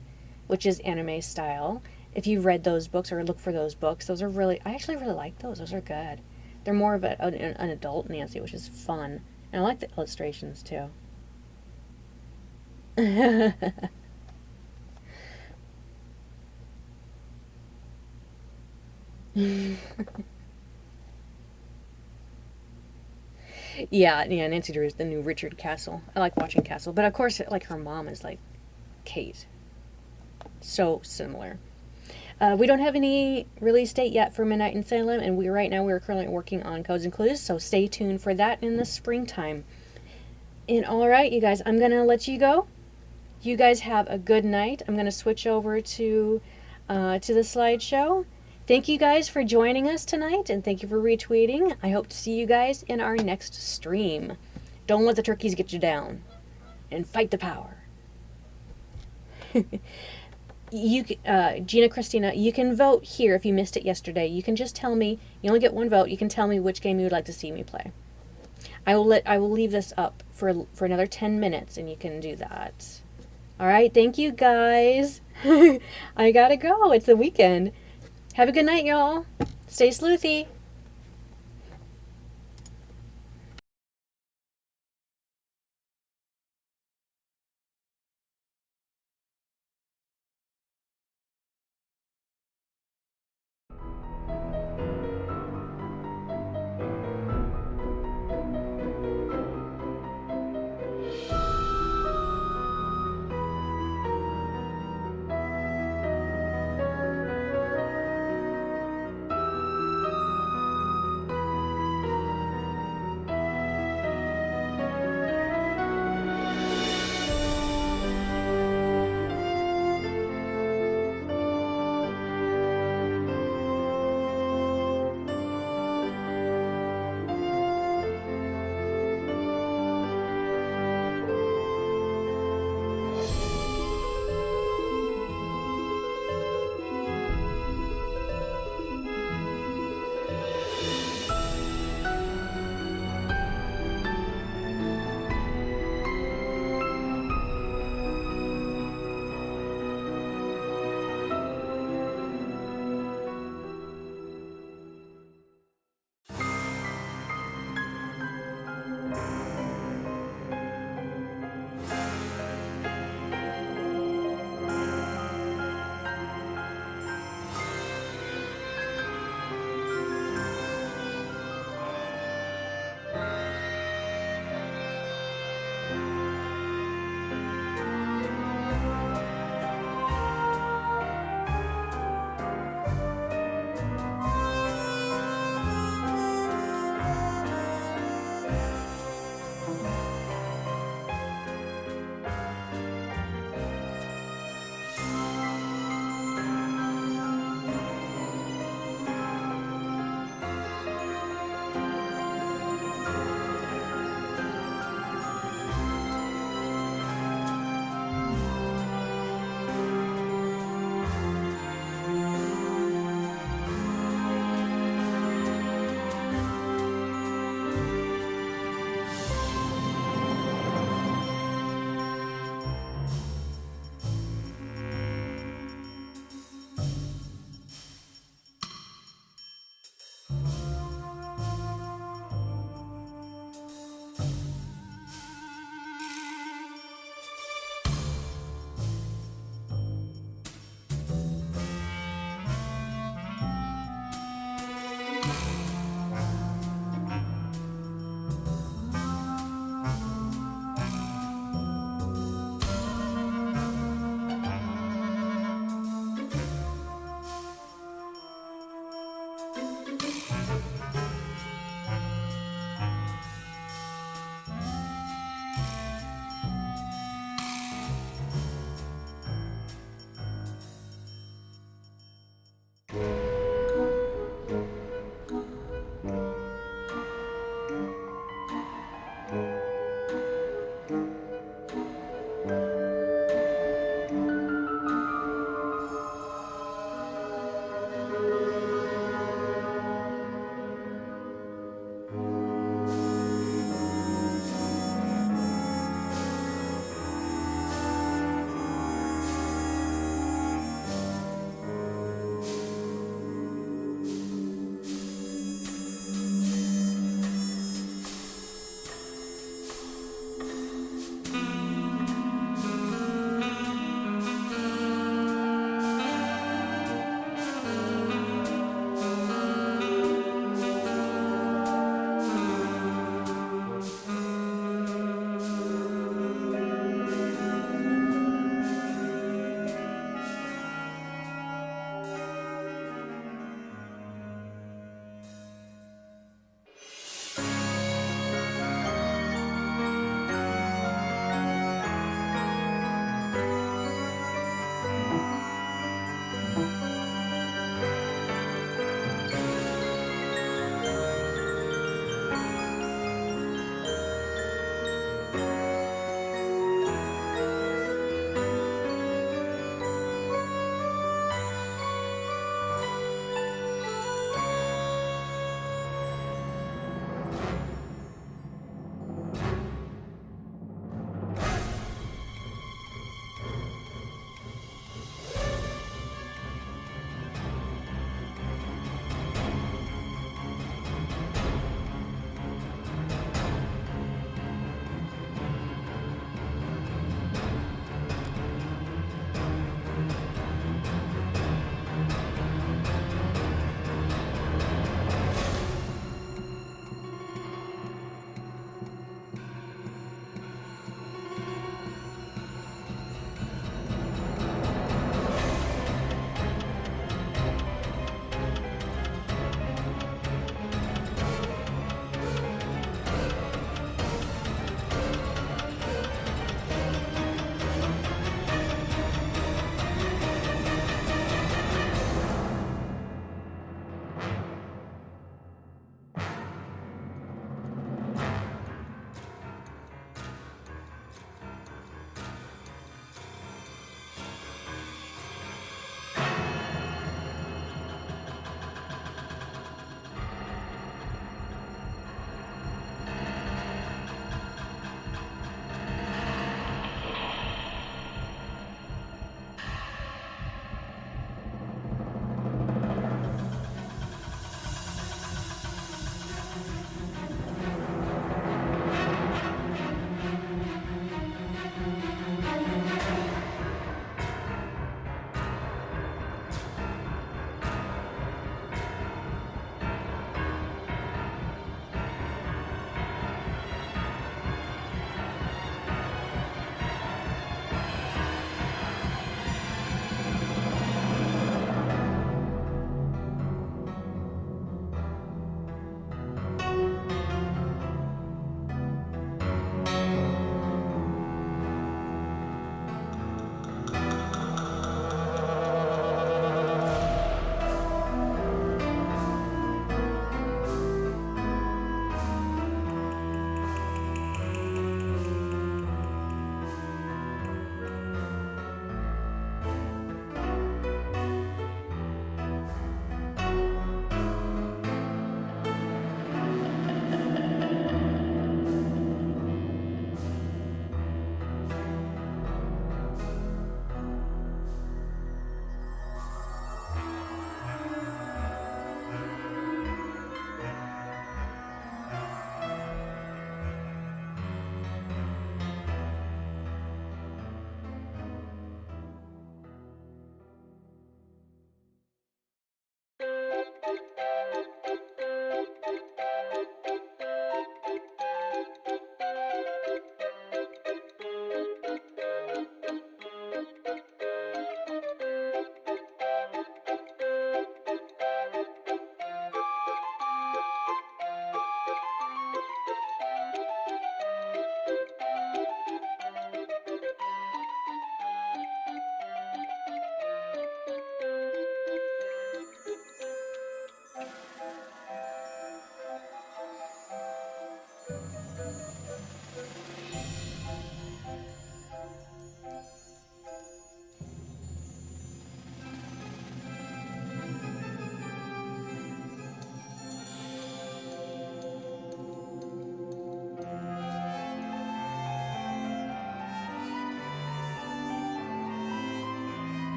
which is anime style. If you've read those books or look for those books, those are really, I actually really like those. Those are good. They're more of an adult Nancy, which is fun. And I like the illustrations, too. Yeah, Nancy Drew is the new Richard Castle. I like watching Castle. But, of course, like, her mom is, like, Kate. So similar. We don't have any release date yet for Midnight in Salem, and we're currently working on Codes and Clues, so stay tuned for that in the springtime. And all right, you guys, I'm going to let you go. You guys have a good night. I'm going to switch over to the slideshow. Thank you guys for joining us tonight, and thank you for retweeting. I hope to see you guys in our next stream. Don't let the turkeys get you down, and fight the power. Gina Christina, you can vote here if you missed it yesterday. You can just tell me, you only get one vote, you can tell me which game you would like to see me play. I will leave this up for another 10 minutes, and you can do that. All right, thank you guys. I gotta go. It's the weekend. Have a good night, y'all. Stay sleuthy.